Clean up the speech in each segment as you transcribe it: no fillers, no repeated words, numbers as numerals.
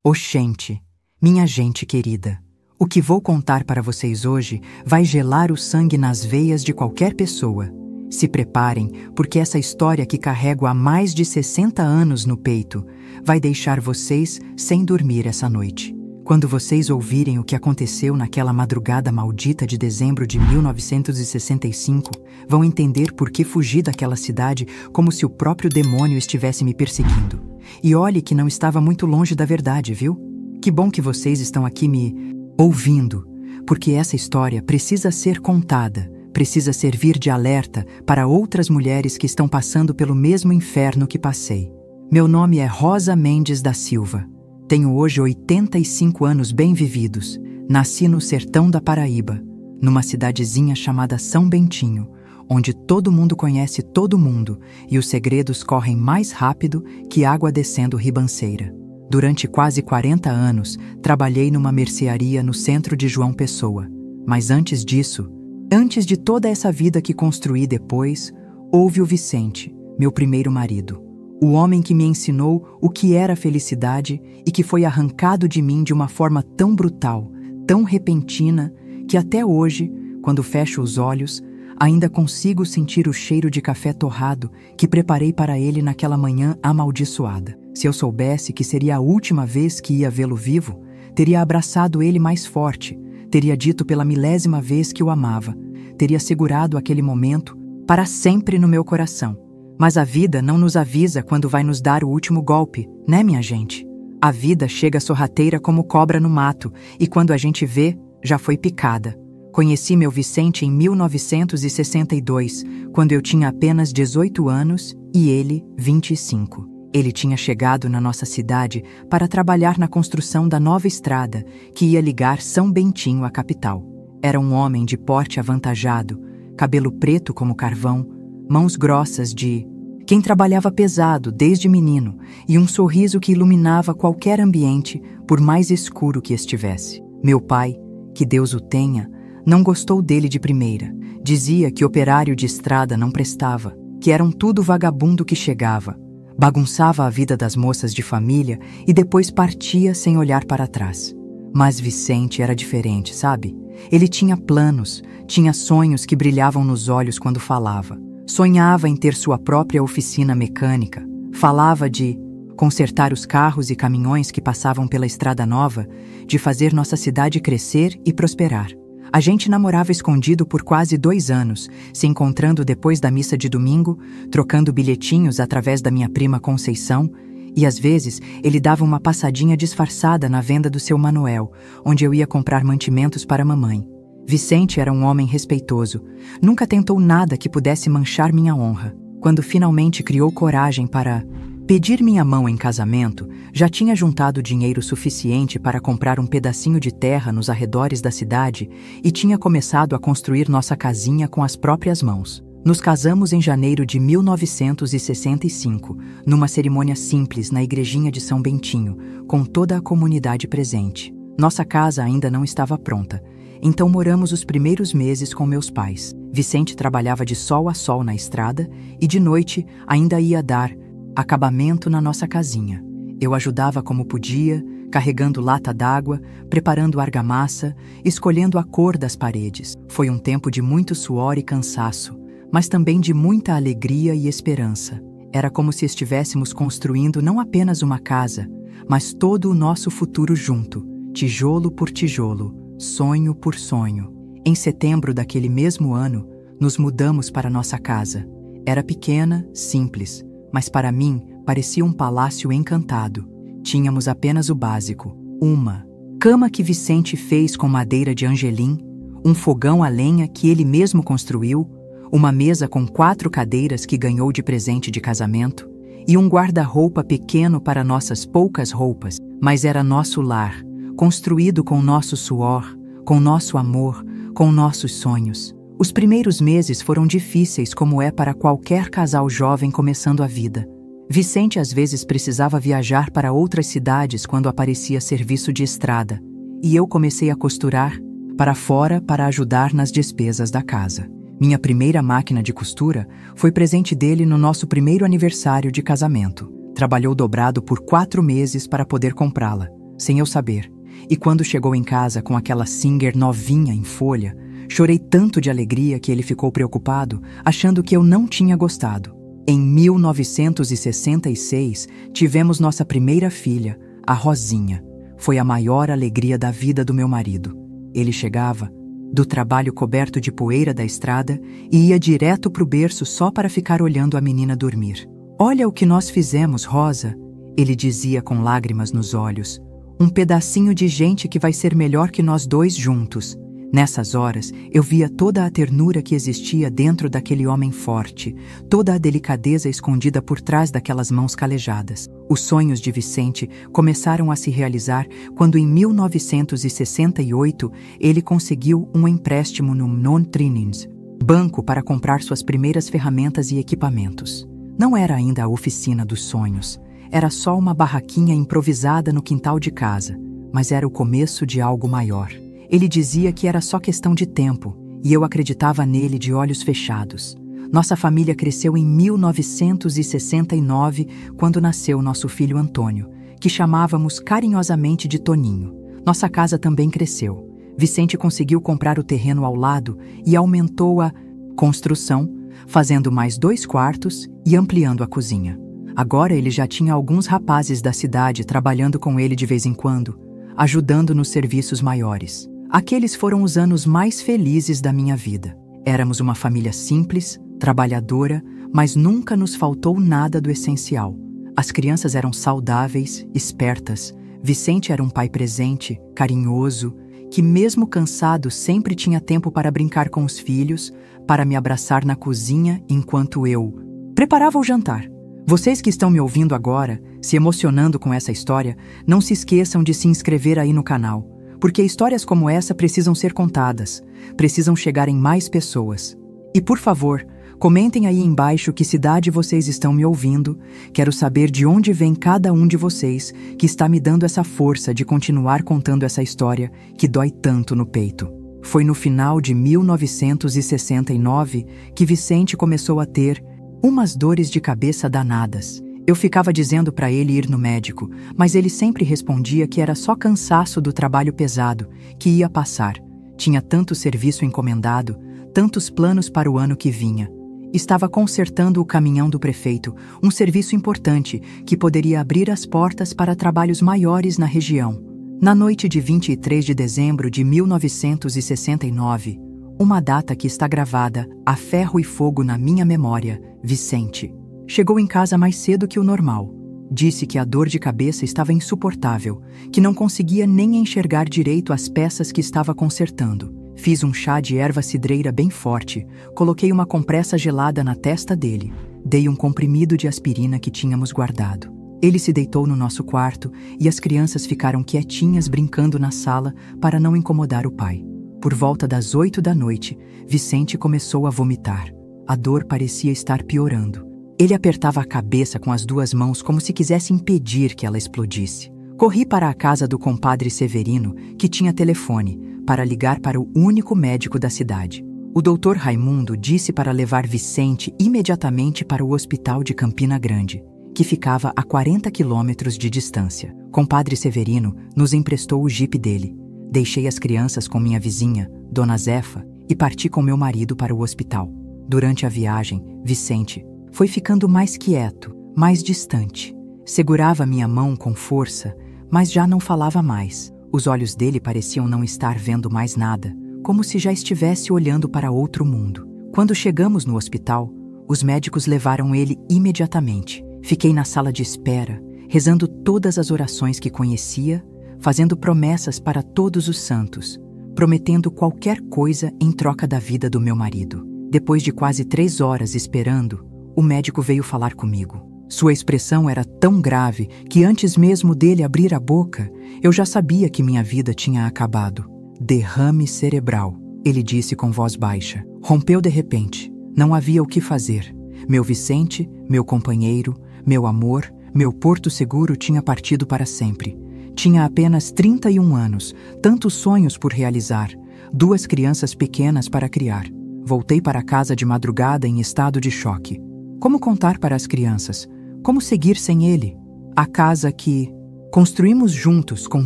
Oxente, minha gente querida, o que vou contar para vocês hoje vai gelar o sangue nas veias de qualquer pessoa. Se preparem, porque essa história que carrego há mais de 60 anos no peito vai deixar vocês sem dormir essa noite. Quando vocês ouvirem o que aconteceu naquela madrugada maldita de dezembro de 1965, vão entender por que fugi daquela cidade como se o próprio demônio estivesse me perseguindo. E olhe que não estava muito longe da verdade, viu? Que bom que vocês estão aqui me ouvindo, porque essa história precisa ser contada, precisa servir de alerta para outras mulheres que estão passando pelo mesmo inferno que passei. Meu nome é Rosa Mendes da Silva. Tenho hoje 85 anos bem vividos. Nasci no sertão da Paraíba, numa cidadezinha chamada São Bentinho, onde todo mundo conhece todo mundo e os segredos correm mais rápido que água descendo ribanceira. Durante quase 40 anos, trabalhei numa mercearia no centro de João Pessoa. Mas antes disso, antes de toda essa vida que construí depois, houve o Vicente, meu primeiro marido. O homem que me ensinou o que era felicidade e que foi arrancado de mim de uma forma tão brutal, tão repentina, que até hoje, quando fecho os olhos, ainda consigo sentir o cheiro de café torrado que preparei para ele naquela manhã amaldiçoada. Se eu soubesse que seria a última vez que ia vê-lo vivo, teria abraçado ele mais forte, teria dito pela milésima vez que o amava, teria segurado aquele momento para sempre no meu coração. Mas a vida não nos avisa quando vai nos dar o último golpe, né, minha gente? A vida chega sorrateira como cobra no mato, e quando a gente vê, já foi picada. Conheci meu Vicente em 1962, quando eu tinha apenas 18 anos e ele 25. Ele tinha chegado na nossa cidade para trabalhar na construção da nova estrada que ia ligar São Bentinho à capital. Era um homem de porte avantajado, cabelo preto como carvão, mãos grossas de quem trabalhava pesado desde menino e um sorriso que iluminava qualquer ambiente, por mais escuro que estivesse. Meu pai, que Deus o tenha, não gostou dele de primeira. Dizia que operário de estrada não prestava, que era um tudo vagabundo que chegava, bagunçava a vida das moças de família e depois partia sem olhar para trás. Mas Vicente era diferente, sabe? Ele tinha planos, tinha sonhos que brilhavam nos olhos quando falava. Sonhava em ter sua própria oficina mecânica. Falava de consertar os carros e caminhões que passavam pela estrada nova, de fazer nossa cidade crescer e prosperar. A gente namorava escondido por quase 2 anos, se encontrando depois da missa de domingo, trocando bilhetinhos através da minha prima Conceição, e às vezes ele dava uma passadinha disfarçada na venda do seu Manuel, onde eu ia comprar mantimentos para a mamãe. Vicente era um homem respeitoso, nunca tentou nada que pudesse manchar minha honra. Quando finalmente criou coragem para pedir minha mão em casamento, já tinha juntado dinheiro suficiente para comprar um pedacinho de terra nos arredores da cidade e tinha começado a construir nossa casinha com as próprias mãos. Nos casamos em janeiro de 1965, numa cerimônia simples na igrejinha de São Bentinho, com toda a comunidade presente. Nossa casa ainda não estava pronta, então moramos os primeiros meses com meus pais. Vicente trabalhava de sol a sol na estrada e de noite ainda ia dar acabamento na nossa casinha. Eu ajudava como podia, carregando lata d'água, preparando argamassa, escolhendo a cor das paredes. Foi um tempo de muito suor e cansaço, mas também de muita alegria e esperança. Era como se estivéssemos construindo não apenas uma casa, mas todo o nosso futuro junto, tijolo por tijolo, sonho por sonho. Em setembro daquele mesmo ano, nos mudamos para nossa casa. Era pequena, simples, mas para mim parecia um palácio encantado. Tínhamos apenas o básico, uma cama que Vicente fez com madeira de angelim, um fogão a lenha que ele mesmo construiu, uma mesa com 4 cadeiras que ganhou de presente de casamento e um guarda-roupa pequeno para nossas poucas roupas, mas era nosso lar, construído com nosso suor, com nosso amor, com nossos sonhos. Os primeiros meses foram difíceis, como é para qualquer casal jovem começando a vida. Vicente às vezes precisava viajar para outras cidades quando aparecia serviço de estrada, e eu comecei a costurar para fora para ajudar nas despesas da casa. Minha primeira máquina de costura foi presente dele no nosso primeiro aniversário de casamento. Trabalhou dobrado por 4 meses para poder comprá-la. sem eu saber. E quando chegou em casa com aquela Singer novinha em folha, chorei tanto de alegria que ele ficou preocupado, achando que eu não tinha gostado. Em 1966, tivemos nossa primeira filha, a Rosinha. Foi a maior alegria da vida do meu marido. Ele chegava do trabalho coberto de poeira da estrada e ia direto pro berço só para ficar olhando a menina dormir. "Olha o que nós fizemos, Rosa", ele dizia com lágrimas nos olhos. "Um pedacinho de gente que vai ser melhor que nós dois juntos." Nessas horas, eu via toda a ternura que existia dentro daquele homem forte, toda a delicadeza escondida por trás daquelas mãos calejadas. Os sonhos de Vicente começaram a se realizar quando, em 1968, ele conseguiu um empréstimo no Non-Trinins, banco para comprar suas primeiras ferramentas e equipamentos. Não era ainda a oficina dos sonhos, era só uma barraquinha improvisada no quintal de casa, mas era o começo de algo maior. Ele dizia que era só questão de tempo, e eu acreditava nele de olhos fechados. Nossa família cresceu em 1969, quando nasceu nosso filho Antônio, que chamávamos carinhosamente de Toninho. Nossa casa também cresceu. Vicente conseguiu comprar o terreno ao lado e aumentou a construção, fazendo mais 2 quartos e ampliando a cozinha. Agora ele já tinha alguns rapazes da cidade trabalhando com ele de vez em quando, ajudando nos serviços maiores. Aqueles foram os anos mais felizes da minha vida. Éramos uma família simples, trabalhadora, mas nunca nos faltou nada do essencial. As crianças eram saudáveis, espertas. Vicente era um pai presente, carinhoso, que mesmo cansado sempre tinha tempo para brincar com os filhos, para me abraçar na cozinha enquanto eu preparava o jantar. Vocês que estão me ouvindo agora, se emocionando com essa história, não se esqueçam de se inscrever aí no canal. Porque histórias como essa precisam ser contadas, precisam chegar em mais pessoas. E por favor, comentem aí embaixo que cidade vocês estão me ouvindo. Quero saber de onde vem cada um de vocês que está me dando essa força de continuar contando essa história que dói tanto no peito. Foi no final de 1969 que Vicente começou a ter umas dores de cabeça danadas. Eu ficava dizendo para ele ir no médico, mas ele sempre respondia que era só cansaço do trabalho pesado, que ia passar. Tinha tanto serviço encomendado, tantos planos para o ano que vinha. Estava consertando o caminhão do prefeito, um serviço importante que poderia abrir as portas para trabalhos maiores na região. Na noite de 23 de dezembro de 1969, uma data que está gravada a ferro e fogo na minha memória, Vicente chegou em casa mais cedo que o normal. Disse que a dor de cabeça estava insuportável, que não conseguia nem enxergar direito as peças que estava consertando. Fiz um chá de erva cidreira bem forte, coloquei uma compressa gelada na testa dele, dei um comprimido de aspirina que tínhamos guardado. Ele se deitou no nosso quarto e as crianças ficaram quietinhas brincando na sala para não incomodar o pai. Por volta das 8 da noite, Vicente começou a vomitar. A dor parecia estar piorando. Ele apertava a cabeça com as 2 mãos como se quisesse impedir que ela explodisse. Corri para a casa do compadre Severino, que tinha telefone, para ligar para o único médico da cidade. O doutor Raimundo disse para levar Vicente imediatamente para o hospital de Campina Grande, que ficava a 40 quilômetros de distância. Compadre Severino nos emprestou o jipe dele. Deixei as crianças com minha vizinha, Dona Zefa, e parti com meu marido para o hospital. Durante a viagem, Vicente foi ficando mais quieto, mais distante. Segurava minha mão com força, mas já não falava mais. Os olhos dele pareciam não estar vendo mais nada, como se já estivesse olhando para outro mundo. Quando chegamos no hospital, os médicos levaram ele imediatamente. Fiquei na sala de espera, rezando todas as orações que conhecia, fazendo promessas para todos os santos, prometendo qualquer coisa em troca da vida do meu marido. Depois de quase 3 horas esperando, o médico veio falar comigo. Sua expressão era tão grave que antes mesmo dele abrir a boca, eu já sabia que minha vida tinha acabado. Derrame cerebral, ele disse com voz baixa. Rompeu de repente. Não havia o que fazer. Meu Vicente, meu companheiro, meu amor, meu porto seguro tinha partido para sempre. Tinha apenas 31 anos, tantos sonhos por realizar, 2 crianças pequenas para criar. Voltei para casa de madrugada em estado de choque. Como contar para as crianças? Como seguir sem ele? A casa que Construímos juntos com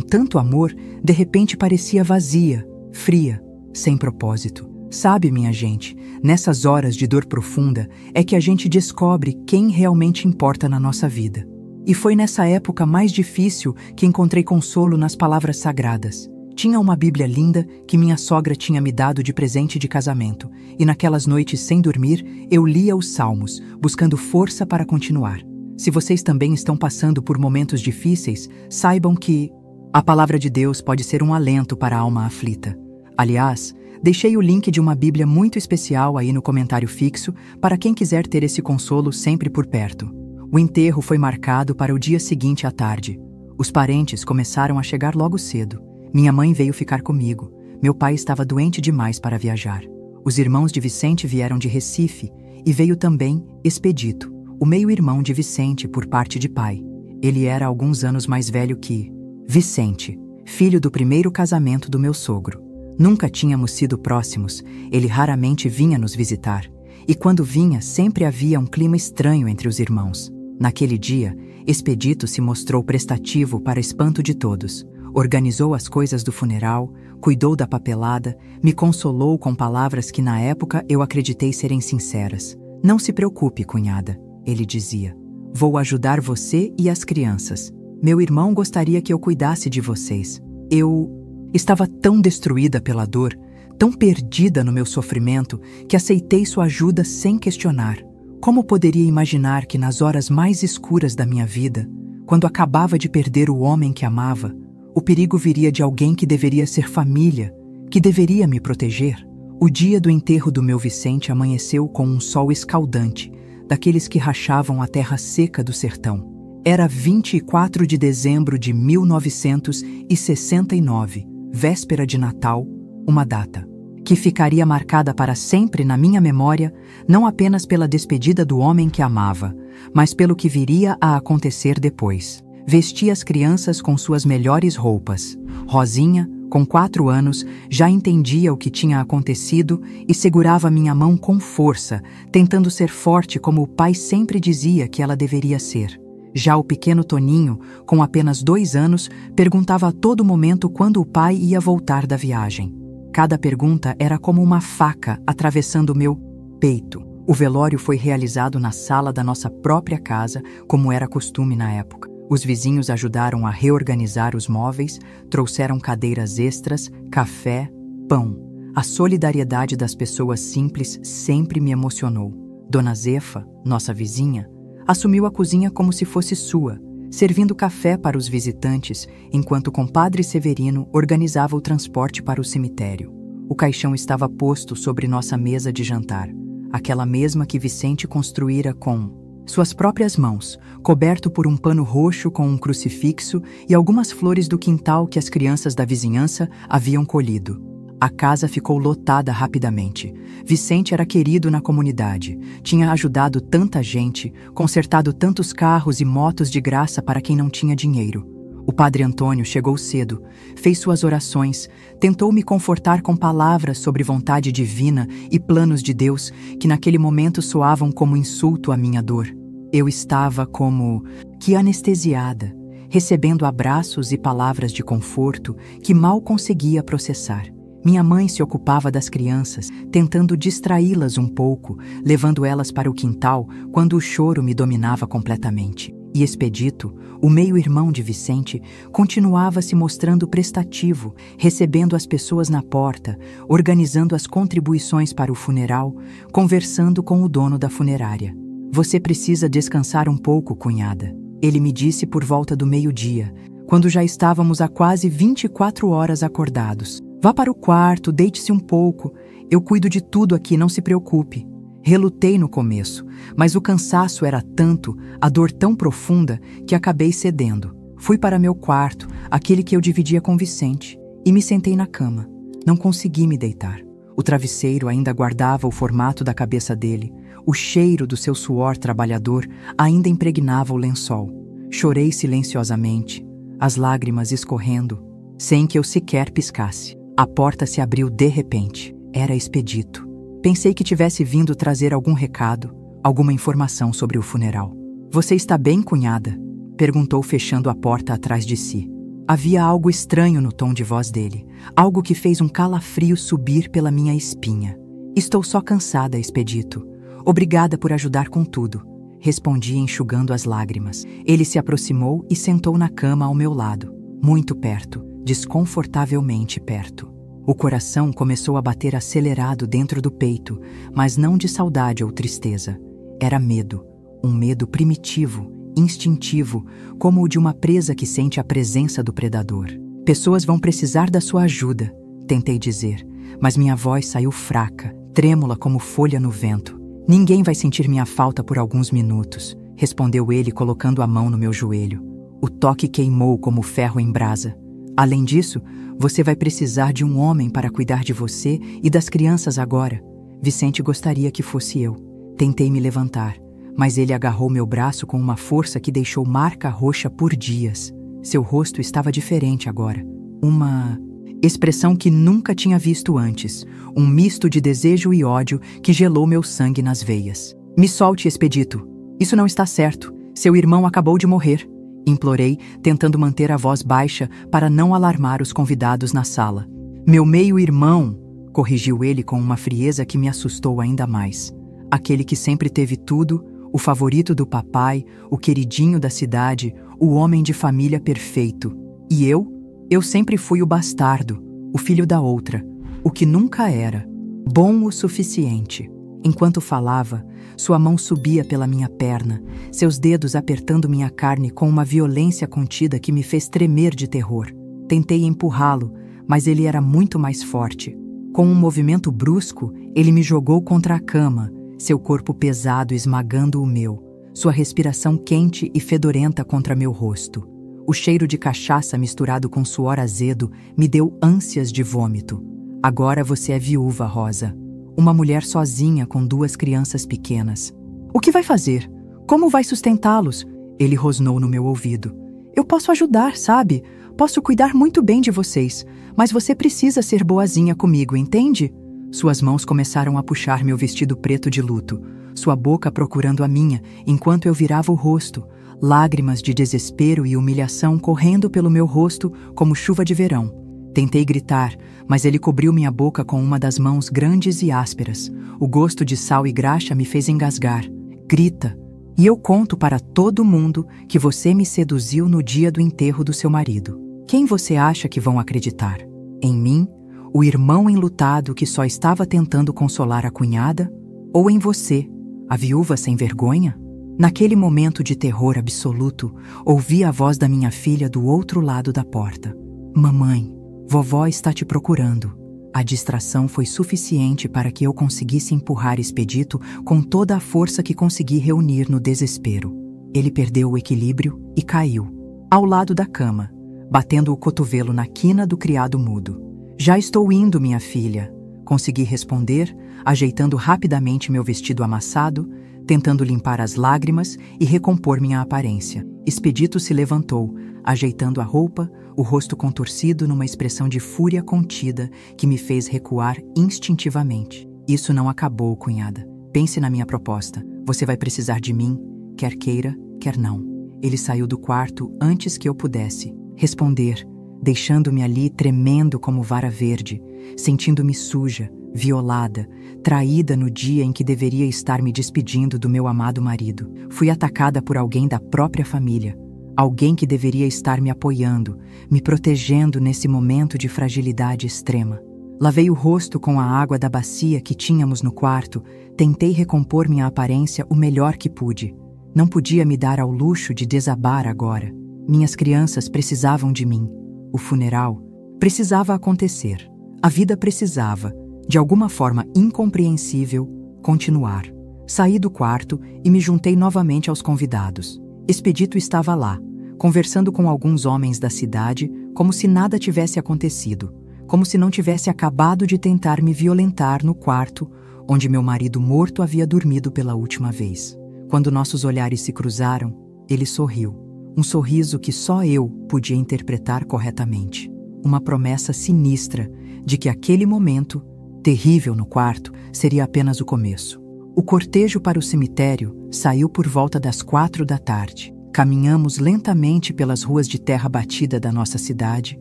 tanto amor, de repente parecia vazia, fria, sem propósito. Sabe, minha gente, nessas horas de dor profunda é que a gente descobre quem realmente importa na nossa vida. E foi nessa época mais difícil que encontrei consolo nas palavras sagradas. Tinha uma Bíblia linda que minha sogra tinha me dado de presente de casamento, e naquelas noites sem dormir, eu lia os Salmos, buscando força para continuar. Se vocês também estão passando por momentos difíceis, saibam que a palavra de Deus pode ser um alento para a alma aflita. Aliás, deixei o link de uma Bíblia muito especial aí no comentário fixo para quem quiser ter esse consolo sempre por perto. O enterro foi marcado para o dia seguinte à tarde. Os parentes começaram a chegar logo cedo. Minha mãe veio ficar comigo. Meu pai estava doente demais para viajar. Os irmãos de Vicente vieram de Recife e veio também Expedito, o meio-irmão de Vicente por parte de pai. Ele era alguns anos mais velho que Vicente, filho do primeiro casamento do meu sogro. Nunca tínhamos sido próximos, ele raramente vinha nos visitar, e quando vinha sempre havia um clima estranho entre os irmãos. Naquele dia, Expedito se mostrou prestativo para espanto de todos. Organizou as coisas do funeral, cuidou da papelada, me consolou com palavras que na época eu acreditei serem sinceras. "Não se preocupe, cunhada", ele dizia. "Vou ajudar você e as crianças. Meu irmão gostaria que eu cuidasse de vocês. Eu estava tão destruída pela dor, tão perdida no meu sofrimento, que aceitei sua ajuda sem questionar. Como poderia imaginar que nas horas mais escuras da minha vida, quando acabava de perder o homem que amava, o perigo viria de alguém que deveria ser família, que deveria me proteger?" O dia do enterro do meu Vicente amanheceu com um sol escaldante, daqueles que rachavam a terra seca do sertão. Era 24 de dezembro de 1969, véspera de Natal, uma data que ficaria marcada para sempre na minha memória, não apenas pela despedida do homem que amava, mas pelo que viria a acontecer depois. Vesti as crianças com suas melhores roupas. Rosinha, com 4 anos, já entendia o que tinha acontecido e segurava minha mão com força, tentando ser forte como o pai sempre dizia que ela deveria ser. Já o pequeno Toninho, com apenas 2 anos, perguntava a todo momento quando o pai ia voltar da viagem. Cada pergunta era como uma faca atravessando o meu peito. O velório foi realizado na sala da nossa própria casa, como era costume na época. Os vizinhos ajudaram a reorganizar os móveis, trouxeram cadeiras extras, café, pão. A solidariedade das pessoas simples sempre me emocionou. Dona Zefa, nossa vizinha, assumiu a cozinha como se fosse sua, servindo café para os visitantes, enquanto o compadre Severino organizava o transporte para o cemitério. O caixão estava posto sobre nossa mesa de jantar, aquela mesma que Vicente construíra com suas próprias mãos, coberto por um pano roxo com um crucifixo e algumas flores do quintal que as crianças da vizinhança haviam colhido. A casa ficou lotada rapidamente. Vicente era querido na comunidade, tinha ajudado tanta gente, consertado tantos carros e motos de graça para quem não tinha dinheiro. O padre Antônio chegou cedo, fez suas orações, tentou me confortar com palavras sobre vontade divina e planos de Deus que naquele momento soavam como insulto à minha dor. Eu estava como que anestesiada, recebendo abraços e palavras de conforto que mal conseguia processar. Minha mãe se ocupava das crianças, tentando distraí-las um pouco, levando elas para o quintal quando o choro me dominava completamente. E Expedito, o meio-irmão de Vicente, continuava se mostrando prestativo, recebendo as pessoas na porta, organizando as contribuições para o funeral, conversando com o dono da funerária. "Você precisa descansar um pouco, cunhada", ele me disse por volta do meio-dia, quando já estávamos há quase 24 horas acordados. "Vá para o quarto, deite-se um pouco. Eu cuido de tudo aqui, não se preocupe." Relutei no começo, mas o cansaço era tanto, a dor tão profunda, que acabei cedendo. Fui para meu quarto, aquele que eu dividia com Vicente, e me sentei na cama. Não consegui me deitar. O travesseiro ainda guardava o formato da cabeça dele. O cheiro do seu suor trabalhador ainda impregnava o lençol. Chorei silenciosamente, as lágrimas escorrendo, sem que eu sequer piscasse. A porta se abriu de repente. Era Expedito. Pensei que tivesse vindo trazer algum recado, alguma informação sobre o funeral. "Você está bem, cunhada?" Perguntou, fechando a porta atrás de si. Havia algo estranho no tom de voz dele, algo que fez um calafrio subir pela minha espinha. Estou só cansada, Expedito. Obrigada por ajudar com tudo, respondi enxugando as lágrimas. Ele se aproximou e sentou na cama ao meu lado, muito perto, desconfortavelmente perto. O coração começou a bater acelerado dentro do peito, mas não de saudade ou tristeza. Era medo, um medo primitivo, instintivo, como o de uma presa que sente a presença do predador. Pessoas vão precisar da sua ajuda, tentei dizer, mas minha voz saiu fraca, trêmula como folha no vento. Ninguém vai sentir minha falta por alguns minutos, respondeu ele colocando a mão no meu joelho. O toque queimou como ferro em brasa. Além disso, você vai precisar de um homem para cuidar de você e das crianças agora. Vicente gostaria que fosse eu. Tentei me levantar, mas ele agarrou meu braço com uma força que deixou marca roxa por dias. Seu rosto estava diferente agora. Uma expressão que nunca tinha visto antes. Um misto de desejo e ódio que gelou meu sangue nas veias. Me solte, Expedito. Isso não está certo. Seu irmão acabou de morrer. Implorei, tentando manter a voz baixa para não alarmar os convidados na sala. Meu meio-irmão, corrigiu ele com uma frieza que me assustou ainda mais. Aquele que sempre teve tudo, o favorito do papai, o queridinho da cidade, o homem de família perfeito. E eu? Eu sempre fui o bastardo, o filho da outra, o que nunca era, bom o suficiente. Enquanto falava, sua mão subia pela minha perna, seus dedos apertando minha carne com uma violência contida que me fez tremer de terror. Tentei empurrá-lo, mas ele era muito mais forte. Com um movimento brusco, ele me jogou contra a cama, seu corpo pesado esmagando o meu, sua respiração quente e fedorenta contra meu rosto. O cheiro de cachaça misturado com suor azedo me deu ânsias de vômito. Agora você é viúva, Rosa. Uma mulher sozinha com 2 crianças pequenas. O que vai fazer? Como vai sustentá-los? Ele rosnou no meu ouvido. Eu posso ajudar, sabe? Posso cuidar muito bem de vocês, mas você precisa ser boazinha comigo, entende? Suas mãos começaram a puxar meu vestido preto de luto, sua boca procurando a minha, enquanto eu virava o rosto, lágrimas de desespero e humilhação correndo pelo meu rosto como chuva de verão. Tentei gritar, mas ele cobriu minha boca com uma das mãos grandes e ásperas. O gosto de sal e graxa me fez engasgar. Grita, e eu conto para todo mundo que você me seduziu no dia do enterro do seu marido. Quem você acha que vão acreditar? Em mim, o irmão enlutado que só estava tentando consolar a cunhada? Ou em você, a viúva sem vergonha? Naquele momento de terror absoluto, ouvi a voz da minha filha do outro lado da porta. Mamãe, vovó está te procurando. A distração foi suficiente para que eu conseguisse empurrar Expedito com toda a força que consegui reunir no desespero. Ele perdeu o equilíbrio e caiu, ao lado da cama, batendo o cotovelo na quina do criado mudo. Já estou indo, minha filha, consegui responder, ajeitando rapidamente meu vestido amassado, tentando limpar as lágrimas e recompor minha aparência. Expedito se levantou, ajeitando a roupa, o rosto contorcido numa expressão de fúria contida que me fez recuar instintivamente. Isso não acabou, cunhada. Pense na minha proposta. Você vai precisar de mim, quer queira, quer não. Ele saiu do quarto antes que eu pudesse responder, deixando-me ali tremendo como vara verde, sentindo-me suja, violada, traída no dia em que deveria estar me despedindo do meu amado marido. Fui atacada por alguém da própria família, alguém que deveria estar me apoiando, me protegendo nesse momento de fragilidade extrema. Lavei o rosto com a água da bacia que tínhamos no quarto, tentei recompor minha aparência o melhor que pude. Não podia me dar ao luxo de desabar agora. Minhas crianças precisavam de mim. O funeral precisava acontecer. A vida precisava, de alguma forma incompreensível, continuar. Saí do quarto e me juntei novamente aos convidados. Expedito estava lá, conversando com alguns homens da cidade, como se nada tivesse acontecido, como se não tivesse acabado de tentar me violentar no quarto onde meu marido morto havia dormido pela última vez. Quando nossos olhares se cruzaram, ele sorriu. Um sorriso que só eu podia interpretar corretamente. Uma promessa sinistra de que aquele momento, terrível no quarto, seria apenas o começo. O cortejo para o cemitério saiu por volta das 4 da tarde. Caminhamos lentamente pelas ruas de terra batida da nossa cidade,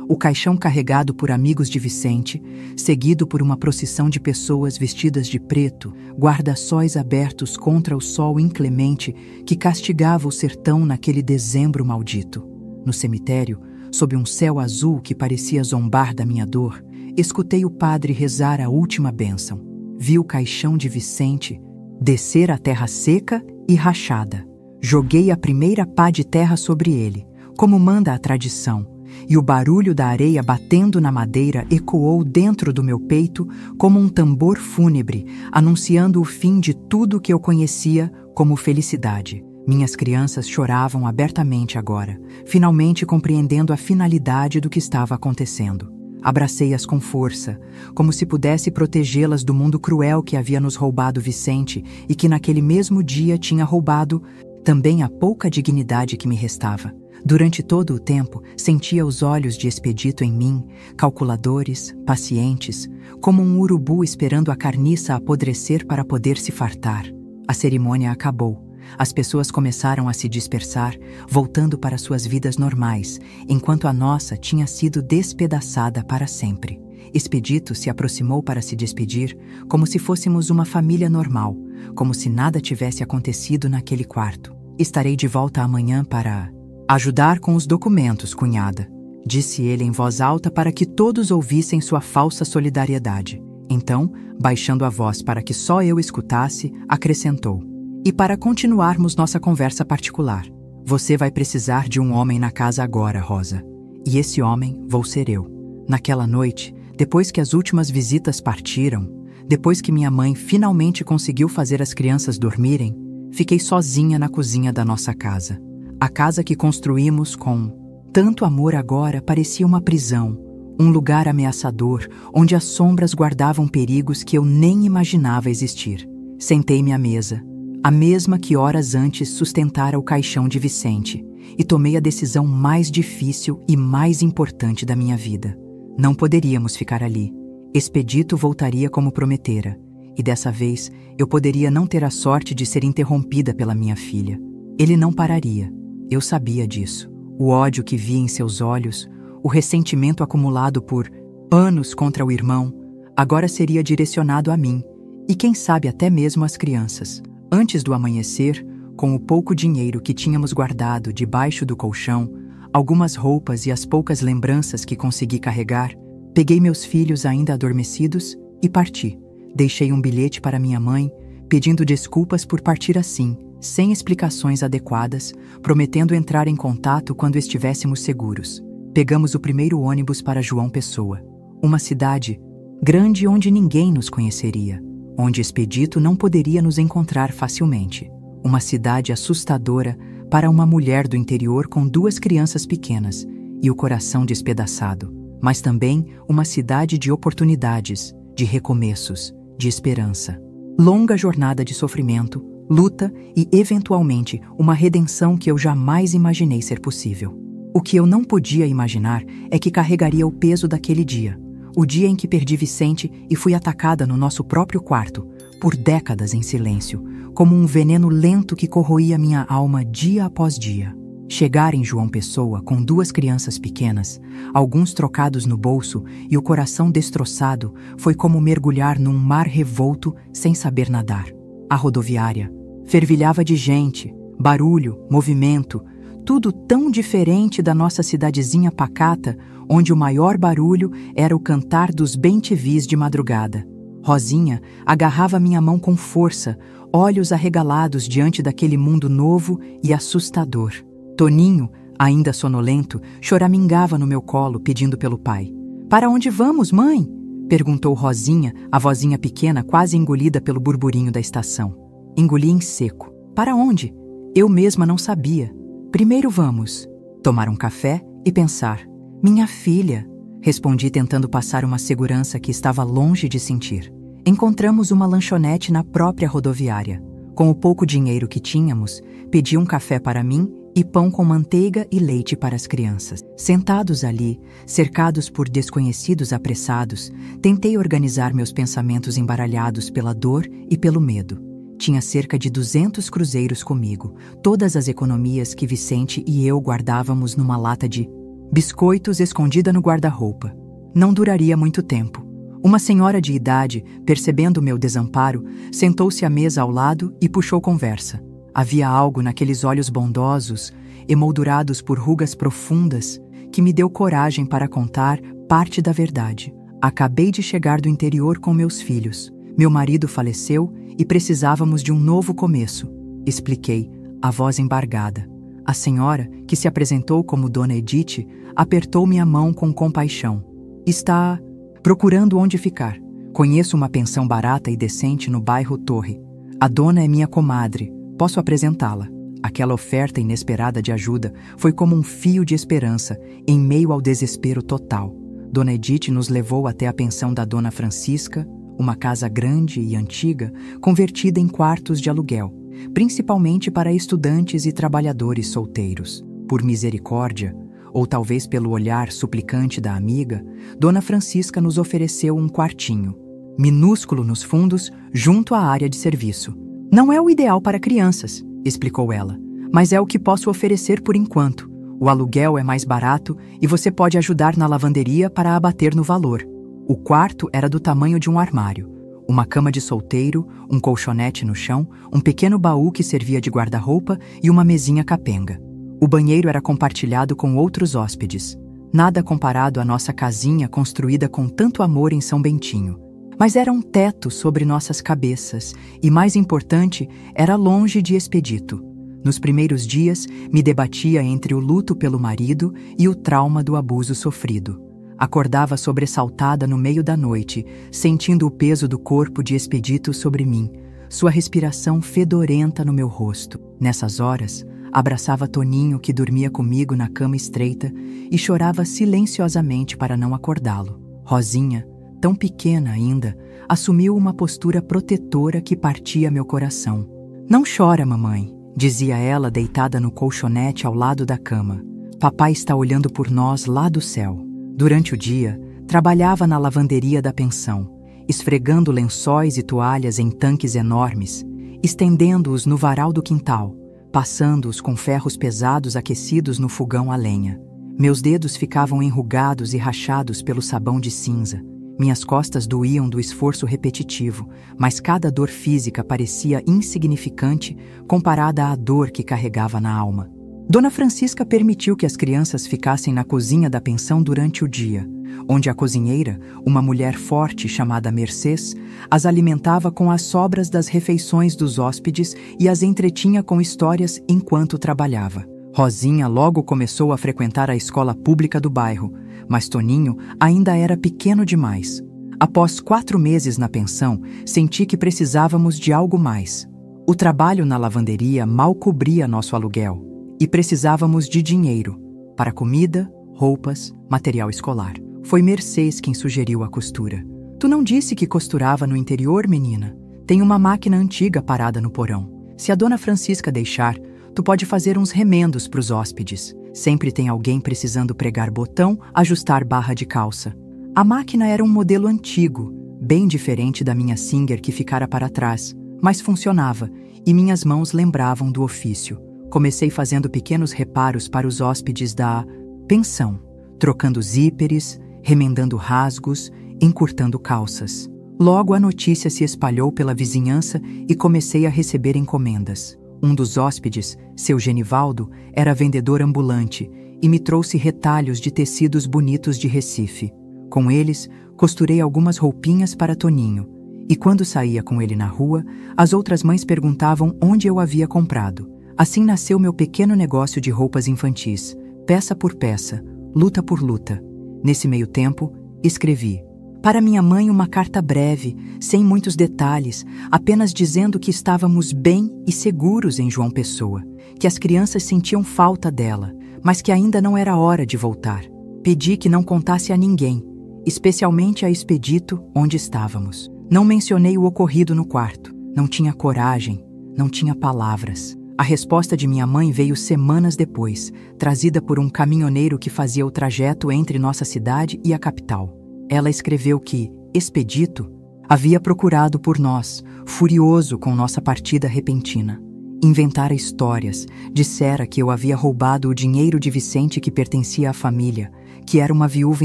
o caixão carregado por amigos de Vicente, seguido por uma procissão de pessoas vestidas de preto, guarda-sóis abertos contra o sol inclemente que castigava o sertão naquele dezembro maldito. No cemitério, sob um céu azul que parecia zombar da minha dor, escutei o padre rezar a última bênção. Vi o caixão de Vicente descer a terra seca e rachada. Joguei a primeira pá de terra sobre ele, como manda a tradição, e o barulho da areia batendo na madeira ecoou dentro do meu peito como um tambor fúnebre, anunciando o fim de tudo que eu conhecia como felicidade. Minhas crianças choravam abertamente agora, finalmente compreendendo a finalidade do que estava acontecendo. Abracei-as com força, como se pudesse protegê-las do mundo cruel que havia nos roubado Vicente e que naquele mesmo dia tinha roubado também a pouca dignidade que me restava. Durante todo o tempo, sentia os olhos de Expedito em mim, calculadores, pacientes, como um urubu esperando a carniça apodrecer para poder se fartar. A cerimônia acabou. As pessoas começaram a se dispersar, voltando para suas vidas normais, enquanto a nossa tinha sido despedaçada para sempre. Expedito se aproximou para se despedir, como se fôssemos uma família normal, como se nada tivesse acontecido naquele quarto. Estarei de volta amanhã para ajudar com os documentos, cunhada, disse ele em voz alta para que todos ouvissem sua falsa solidariedade. Então, baixando a voz para que só eu escutasse, acrescentou: e para continuarmos nossa conversa particular, você vai precisar de um homem na casa agora, Rosa. E esse homem vou ser eu. Naquela noite, depois que as últimas visitas partiram, depois que minha mãe finalmente conseguiu fazer as crianças dormirem, fiquei sozinha na cozinha da nossa casa. A casa que construímos com tanto amor agora parecia uma prisão, um lugar ameaçador, onde as sombras guardavam perigos que eu nem imaginava existir. Sentei-me à mesa, a mesma que horas antes sustentara o caixão de Vicente, e tomei a decisão mais difícil e mais importante da minha vida. Não poderíamos ficar ali. Expedito voltaria como prometera, e dessa vez eu poderia não ter a sorte de ser interrompida pela minha filha. Ele não pararia. Eu sabia disso. O ódio que via em seus olhos, o ressentimento acumulado por anos contra o irmão, agora seria direcionado a mim, e quem sabe até mesmo às crianças. Antes do amanhecer, com o pouco dinheiro que tínhamos guardado debaixo do colchão, algumas roupas e as poucas lembranças que consegui carregar, peguei meus filhos ainda adormecidos e parti. Deixei um bilhete para minha mãe, pedindo desculpas por partir assim, sem explicações adequadas, prometendo entrar em contato quando estivéssemos seguros. Pegamos o primeiro ônibus para João Pessoa, uma cidade grande onde ninguém nos conheceria, onde Expedito não poderia nos encontrar facilmente. Uma cidade assustadora para uma mulher do interior com 2 crianças pequenas e o coração despedaçado, mas também uma cidade de oportunidades, de recomeços, de esperança. Longa jornada de sofrimento, luta e, eventualmente, uma redenção que eu jamais imaginei ser possível. O que eu não podia imaginar é que carregaria o peso daquele dia, o dia em que perdi Vicente e fui atacada no nosso próprio quarto, por décadas em silêncio, como um veneno lento que corroía minha alma dia após dia. Chegar em João Pessoa com 2 crianças pequenas, alguns trocados no bolso e o coração destroçado, foi como mergulhar num mar revolto sem saber nadar. A rodoviária fervilhava de gente, barulho, movimento, tudo tão diferente da nossa cidadezinha pacata, onde o maior barulho era o cantar dos bem-te-vis de madrugada. Rosinha agarrava minha mão com força, olhos arregalados diante daquele mundo novo e assustador. Toninho, ainda sonolento, choramingava no meu colo pedindo pelo pai. "Para onde vamos, mãe?" perguntou Rosinha, a vozinha pequena quase engolida pelo burburinho da estação. Engoli em seco. Para onde? Eu mesma não sabia. Primeiro vamos tomar um café e pensar. Minha filha, respondi tentando passar uma segurança que estava longe de sentir. Encontramos uma lanchonete na própria rodoviária. Com o pouco dinheiro que tínhamos, pedi um café para mim e pão com manteiga e leite para as crianças. Sentados ali, cercados por desconhecidos apressados, tentei organizar meus pensamentos embaralhados pela dor e pelo medo. Tinha cerca de 200 cruzeiros comigo, todas as economias que Vicente e eu guardávamos numa lata de biscoitos escondida no guarda-roupa. Não duraria muito tempo. Uma senhora de idade, percebendo meu desamparo, sentou-se à mesa ao lado e puxou conversa. Havia algo naqueles olhos bondosos, emoldurados por rugas profundas, que me deu coragem para contar parte da verdade. Acabei de chegar do interior com meus filhos. Meu marido faleceu e precisávamos de um novo começo, expliquei, a voz embargada. A senhora, que se apresentou como Dona Edith, apertou-me a mão com compaixão. Está procurando onde ficar. Conheço uma pensão barata e decente no bairro Torre. A dona é minha comadre. Posso apresentá-la. Aquela oferta inesperada de ajuda foi como um fio de esperança em meio ao desespero total. Dona Edith nos levou até a pensão da Dona Francisca, uma casa grande e antiga, convertida em quartos de aluguel, principalmente para estudantes e trabalhadores solteiros. Por misericórdia, ou talvez pelo olhar suplicante da amiga, Dona Francisca nos ofereceu um quartinho, minúsculo nos fundos, junto à área de serviço. Não é o ideal para crianças, explicou ela, mas é o que posso oferecer por enquanto. O aluguel é mais barato e você pode ajudar na lavanderia para abater no valor. O quarto era do tamanho de um armário. Uma cama de solteiro, um colchonete no chão, um pequeno baú que servia de guarda-roupa e uma mesinha capenga. O banheiro era compartilhado com outros hóspedes. Nada comparado à nossa casinha construída com tanto amor em São Bentinho. Mas era um teto sobre nossas cabeças e, mais importante, era longe de Expedito. Nos primeiros dias, me debatia entre o luto pelo marido e o trauma do abuso sofrido. Acordava sobressaltada no meio da noite, sentindo o peso do corpo de Expedito sobre mim, sua respiração fedorenta no meu rosto. Nessas horas, abraçava Toninho, que dormia comigo na cama estreita, e chorava silenciosamente para não acordá-lo. Rosinha, tão pequena ainda, assumiu uma postura protetora que partia meu coração. "Não chora, mamãe", dizia ela deitada no colchonete ao lado da cama. "Papai está olhando por nós lá do céu." Durante o dia, trabalhava na lavanderia da pensão, esfregando lençóis e toalhas em tanques enormes, estendendo-os no varal do quintal, passando-os com ferros pesados aquecidos no fogão a lenha. Meus dedos ficavam enrugados e rachados pelo sabão de cinza. Minhas costas doíam do esforço repetitivo, mas cada dor física parecia insignificante comparada à dor que carregava na alma. Dona Francisca permitiu que as crianças ficassem na cozinha da pensão durante o dia, onde a cozinheira, uma mulher forte chamada Mercês, as alimentava com as sobras das refeições dos hóspedes e as entretinha com histórias enquanto trabalhava. Rosinha logo começou a frequentar a escola pública do bairro, mas Toninho ainda era pequeno demais. Após 4 meses na pensão, senti que precisávamos de algo mais. O trabalho na lavanderia mal cobria nosso aluguel. E precisávamos de dinheiro para comida, roupas, material escolar. Foi Mercês quem sugeriu a costura. "Tu não disse que costurava no interior, menina? Tem uma máquina antiga parada no porão. Se a Dona Francisca deixar, tu pode fazer uns remendos para os hóspedes. Sempre tem alguém precisando pregar botão, ajustar barra de calça." A máquina era um modelo antigo, bem diferente da minha Singer que ficara para trás, mas funcionava, e minhas mãos lembravam do ofício. Comecei fazendo pequenos reparos para os hóspedes da pensão, trocando zíperes, remendando rasgos, encurtando calças. Logo a notícia se espalhou pela vizinhança e comecei a receber encomendas. Um dos hóspedes, seu Genivaldo, era vendedor ambulante e me trouxe retalhos de tecidos bonitos de Recife. Com eles, costurei algumas roupinhas para Toninho, e quando saía com ele na rua, as outras mães perguntavam onde eu havia comprado. Assim nasceu meu pequeno negócio de roupas infantis, peça por peça, luta por luta. Nesse meio tempo, escrevi para minha mãe uma carta breve, sem muitos detalhes, apenas dizendo que estávamos bem e seguros em João Pessoa, que as crianças sentiam falta dela, mas que ainda não era hora de voltar. Pedi que não contasse a ninguém, especialmente a Expedito, onde estávamos. Não mencionei o ocorrido no quarto. Não tinha coragem, não tinha palavras. A resposta de minha mãe veio semanas depois, trazida por um caminhoneiro que fazia o trajeto entre nossa cidade e a capital. Ela escreveu que Expedito Havia procurado por nós, furioso com nossa partida repentina. Inventara histórias, dissera que eu havia roubado o dinheiro de Vicente que pertencia à família, que era uma viúva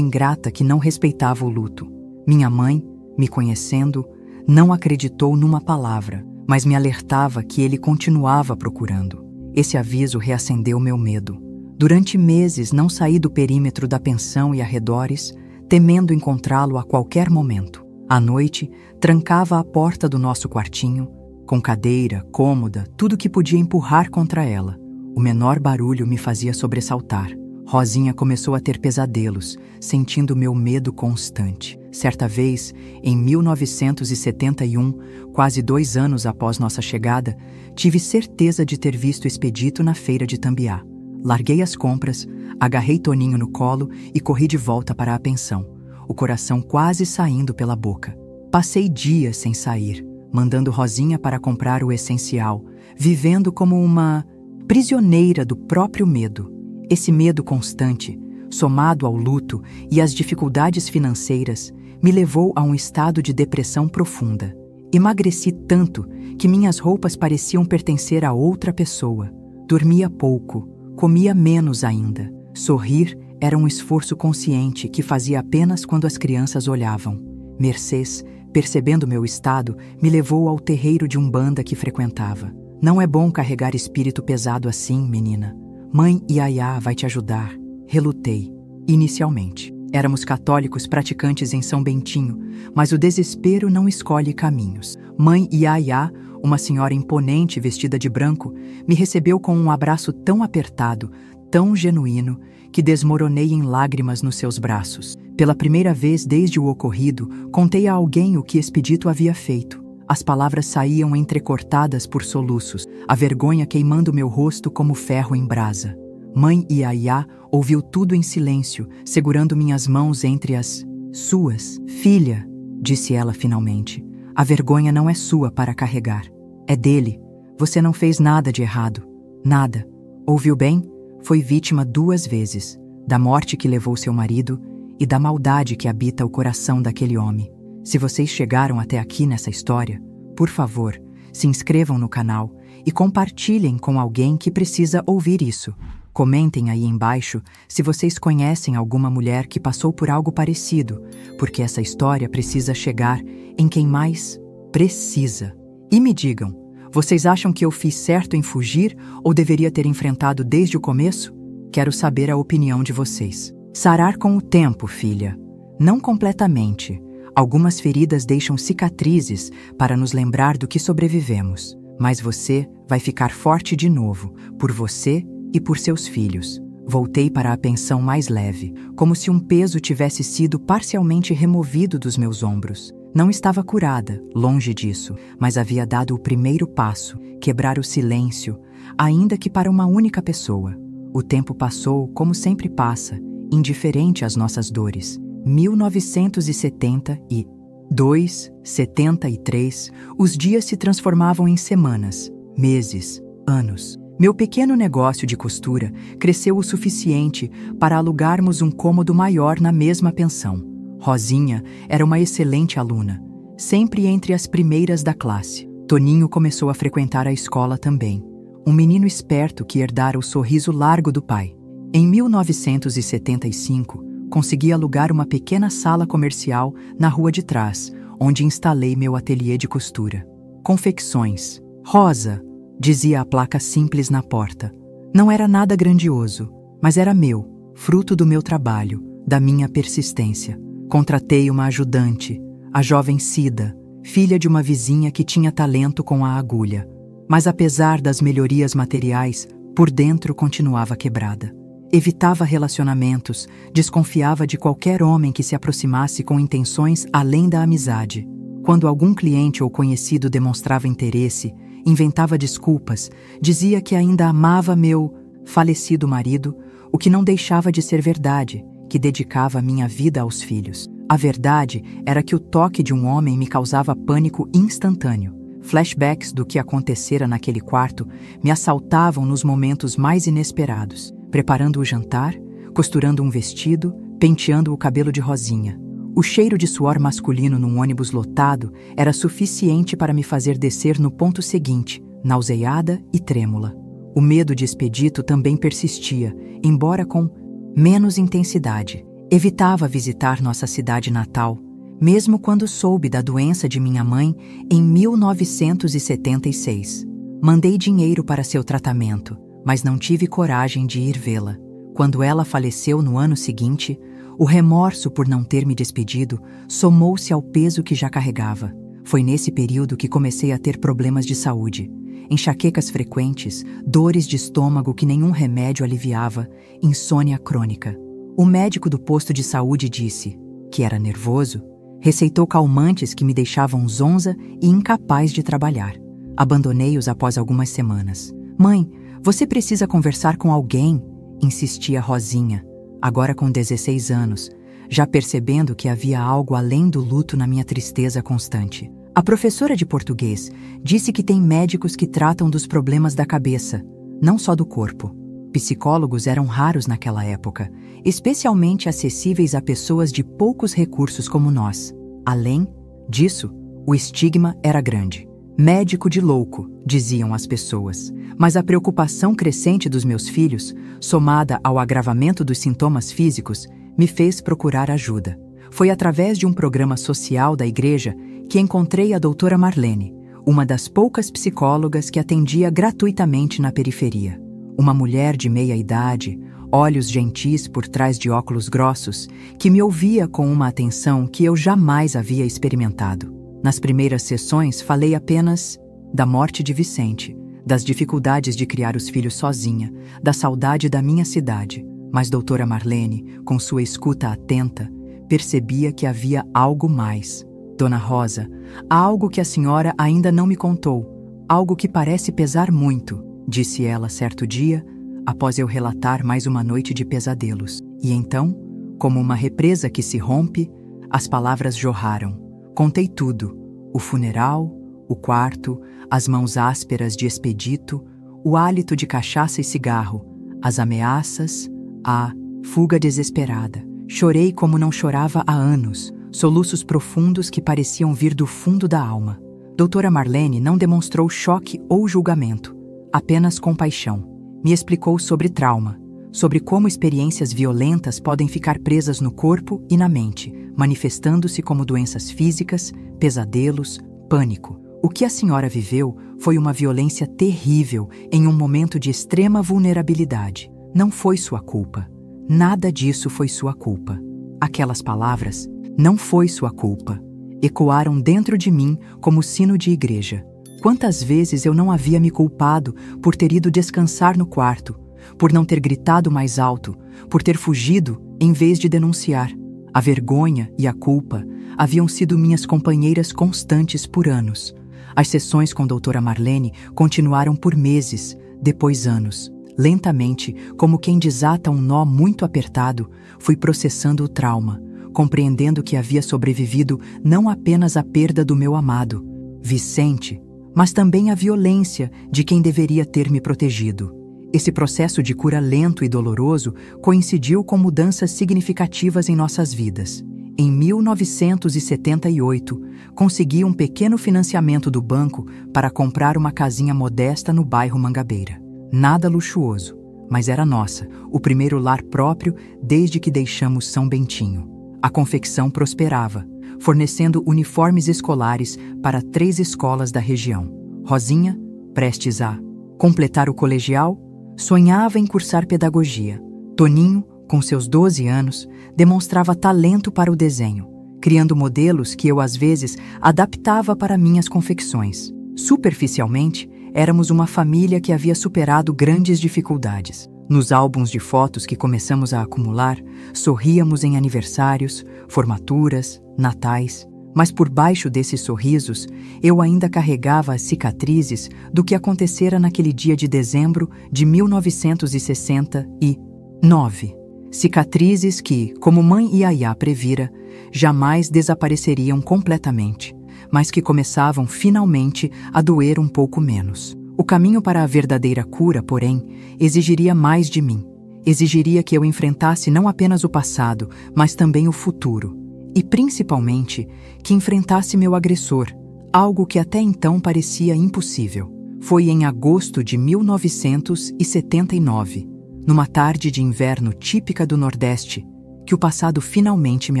ingrata que não respeitava o luto. Minha mãe, me conhecendo, não acreditou numa palavra, mas me alertava que ele continuava procurando. Esse aviso reacendeu meu medo. Durante meses não saí do perímetro da pensão e arredores, temendo encontrá-lo a qualquer momento. À noite, trancava a porta do nosso quartinho, com cadeira, cômoda, tudo que podia empurrar contra ela. O menor barulho me fazia sobressaltar. Rosinha começou a ter pesadelos, sentindo meu medo constante. Certa vez, em 1971, quase 2 anos após nossa chegada, tive certeza de ter visto o Expedito na feira de Tambiá. Larguei as compras, agarrei Toninho no colo e corri de volta para a pensão, o coração quase saindo pela boca. Passei dias sem sair, mandando Rosinha para comprar o essencial, vivendo como uma prisioneira do próprio medo. Esse medo constante, somado ao luto e às dificuldades financeiras, me levou a um estado de depressão profunda. Emagreci tanto que minhas roupas pareciam pertencer a outra pessoa. Dormia pouco, comia menos ainda. Sorrir era um esforço consciente que fazia apenas quando as crianças olhavam. Mercês, percebendo meu estado, me levou ao terreiro de umbanda que frequentava. Não é bom carregar espírito pesado assim, menina. Mãe Iaiá vai te ajudar. Relutei, inicialmente. Éramos católicos praticantes em São Bentinho, mas o desespero não escolhe caminhos. Mãe Iaiá, uma senhora imponente vestida de branco, me recebeu com um abraço tão apertado, tão genuíno, que desmoronei em lágrimas nos seus braços. Pela primeira vez desde o ocorrido, contei a alguém o que Expedito havia feito. As palavras saíam entrecortadas por soluços, a vergonha queimando meu rosto como ferro em brasa. Mãe Iaiá ouviu tudo em silêncio, segurando minhas mãos entre as suas. Filha, disse ela finalmente, a vergonha não é sua para carregar. É dele. Você não fez nada de errado. Nada. Ouviu bem? Foi vítima 2 vezes, da morte que levou seu marido e da maldade que habita o coração daquele homem. Se vocês chegaram até aqui nessa história, por favor, se inscrevam no canal e compartilhem com alguém que precisa ouvir isso. Comentem aí embaixo se vocês conhecem alguma mulher que passou por algo parecido, porque essa história precisa chegar em quem mais precisa. E me digam, vocês acham que eu fiz certo em fugir ou deveria ter enfrentado desde o começo? Quero saber a opinião de vocês. Sarar com o tempo, filha. Não completamente. Algumas feridas deixam cicatrizes para nos lembrar do que sobrevivemos. Mas você vai ficar forte de novo, por você e por seus filhos. Voltei para a pensão mais leve, como se um peso tivesse sido parcialmente removido dos meus ombros. Não estava curada, longe disso, mas havia dado o primeiro passo, quebrar o silêncio, ainda que para uma única pessoa. O tempo passou como sempre passa, indiferente às nossas dores. 1972, 73, os dias se transformavam em semanas, meses, anos. Meu pequeno negócio de costura cresceu o suficiente para alugarmos um cômodo maior na mesma pensão. Rosinha era uma excelente aluna, sempre entre as primeiras da classe. Toninho começou a frequentar a escola também, um menino esperto que herdara o sorriso largo do pai. Em 1975, consegui alugar uma pequena sala comercial na rua de trás, onde instalei meu ateliê de costura. Confecções. Rosa, dizia a placa simples na porta. Não era nada grandioso, mas era meu, fruto do meu trabalho, da minha persistência. Contratei uma ajudante, a jovem Cida, filha de uma vizinha que tinha talento com a agulha. Mas apesar das melhorias materiais, por dentro continuava quebrada. Evitava relacionamentos, desconfiava de qualquer homem que se aproximasse com intenções além da amizade. Quando algum cliente ou conhecido demonstrava interesse, inventava desculpas, dizia que ainda amava meu falecido marido, o que não deixava de ser verdade, que dedicava minha vida aos filhos. A verdade era que o toque de um homem me causava pânico instantâneo. Flashbacks do que acontecera naquele quarto me assaltavam nos momentos mais inesperados. Preparando o jantar, costurando um vestido, penteando o cabelo de Rosinha. O cheiro de suor masculino num ônibus lotado era suficiente para me fazer descer no ponto seguinte, nauseada e trêmula. O medo de expedito também persistia, embora com menos intensidade. Evitava visitar nossa cidade natal, mesmo quando soube da doença de minha mãe em 1976. Mandei dinheiro para seu tratamento, mas não tive coragem de ir vê-la. Quando ela faleceu no ano seguinte, o remorso por não ter me despedido somou-se ao peso que já carregava. Foi nesse período que comecei a ter problemas de saúde. Enxaquecas frequentes, dores de estômago que nenhum remédio aliviava, insônia crônica. O médico do posto de saúde disse que era nervoso, receitou calmantes que me deixavam zonza e incapaz de trabalhar. Abandonei-os após algumas semanas. "Mãe, você precisa conversar com alguém", insistia Rosinha, agora com 16 anos, já percebendo que havia algo além do luto na minha tristeza constante. A professora de português disse que tem médicos que tratam dos problemas da cabeça, não só do corpo. Psicólogos eram raros naquela época, especialmente acessíveis a pessoas de poucos recursos como nós. Além disso, o estigma era grande. "Médico de louco", diziam as pessoas. Mas a preocupação crescente dos meus filhos, somada ao agravamento dos sintomas físicos, me fez procurar ajuda. Foi através de um programa social da igreja que encontrei a doutora Marlene, uma das poucas psicólogas que atendia gratuitamente na periferia. Uma mulher de meia idade, olhos gentis por trás de óculos grossos, que me ouvia com uma atenção que eu jamais havia experimentado. Nas primeiras sessões falei apenas da morte de Vicente, das dificuldades de criar os filhos sozinha, da saudade da minha cidade. Mas doutora Marlene, com sua escuta atenta, percebia que havia algo mais. "Dona Rosa, há algo que a senhora ainda não me contou, algo que parece pesar muito", disse ela certo dia, após eu relatar mais uma noite de pesadelos. E então, como uma represa que se rompe, as palavras jorraram. Contei tudo: o funeral, o quarto, as mãos ásperas de expedito, o hálito de cachaça e cigarro, as ameaças, a fuga desesperada. Chorei como não chorava há anos, soluços profundos que pareciam vir do fundo da alma. Doutora Marlene não demonstrou choque ou julgamento, apenas compaixão. Me explicou sobre trauma, sobre como experiências violentas podem ficar presas no corpo e na mente, manifestando-se como doenças físicas, pesadelos, pânico. O que a senhora viveu foi uma violência terrível em um momento de extrema vulnerabilidade. Não foi sua culpa. Nada disso foi sua culpa. Aquelas palavras, "não foi sua culpa", ecoaram dentro de mim como sino de igreja. Quantas vezes eu não havia me culpado por ter ido descansar no quarto, por não ter gritado mais alto, por ter fugido em vez de denunciar. A vergonha e a culpa haviam sido minhas companheiras constantes por anos. As sessões com doutora Marlene continuaram por meses, depois anos. Lentamente, como quem desata um nó muito apertado, fui processando o trauma, compreendendo que havia sobrevivido não apenas à perda do meu amado, Vicente, mas também à violência de quem deveria ter me protegido. Esse processo de cura lento e doloroso coincidiu com mudanças significativas em nossas vidas. Em 1978, consegui um pequeno financiamento do banco para comprar uma casinha modesta no bairro Mangabeira. Nada luxuoso, mas era nossa, o primeiro lar próprio desde que deixamos São Bentinho. A confecção prosperava, fornecendo uniformes escolares para 3 escolas da região. Rosinha, prestes a completar o colegial, sonhava em cursar pedagogia. Toninho, com seus 12 anos, demonstrava talento para o desenho, criando modelos que eu às vezes adaptava para minhas confecções. Superficialmente, éramos uma família que havia superado grandes dificuldades. Nos álbuns de fotos que começamos a acumular, sorríamos em aniversários, formaturas, natais, mas por baixo desses sorrisos, eu ainda carregava as cicatrizes do que acontecera naquele dia de dezembro de 1969. Cicatrizes que, como mãe Iaiá previra, jamais desapareceriam completamente, mas que começavam finalmente a doer um pouco menos. O caminho para a verdadeira cura, porém, exigiria mais de mim. Exigiria que eu enfrentasse não apenas o passado, mas também o futuro. e, principalmente, que enfrentasse meu agressor, algo que até então parecia impossível. Foi em agosto de 1979, numa tarde de inverno típica do Nordeste, que o passado finalmente me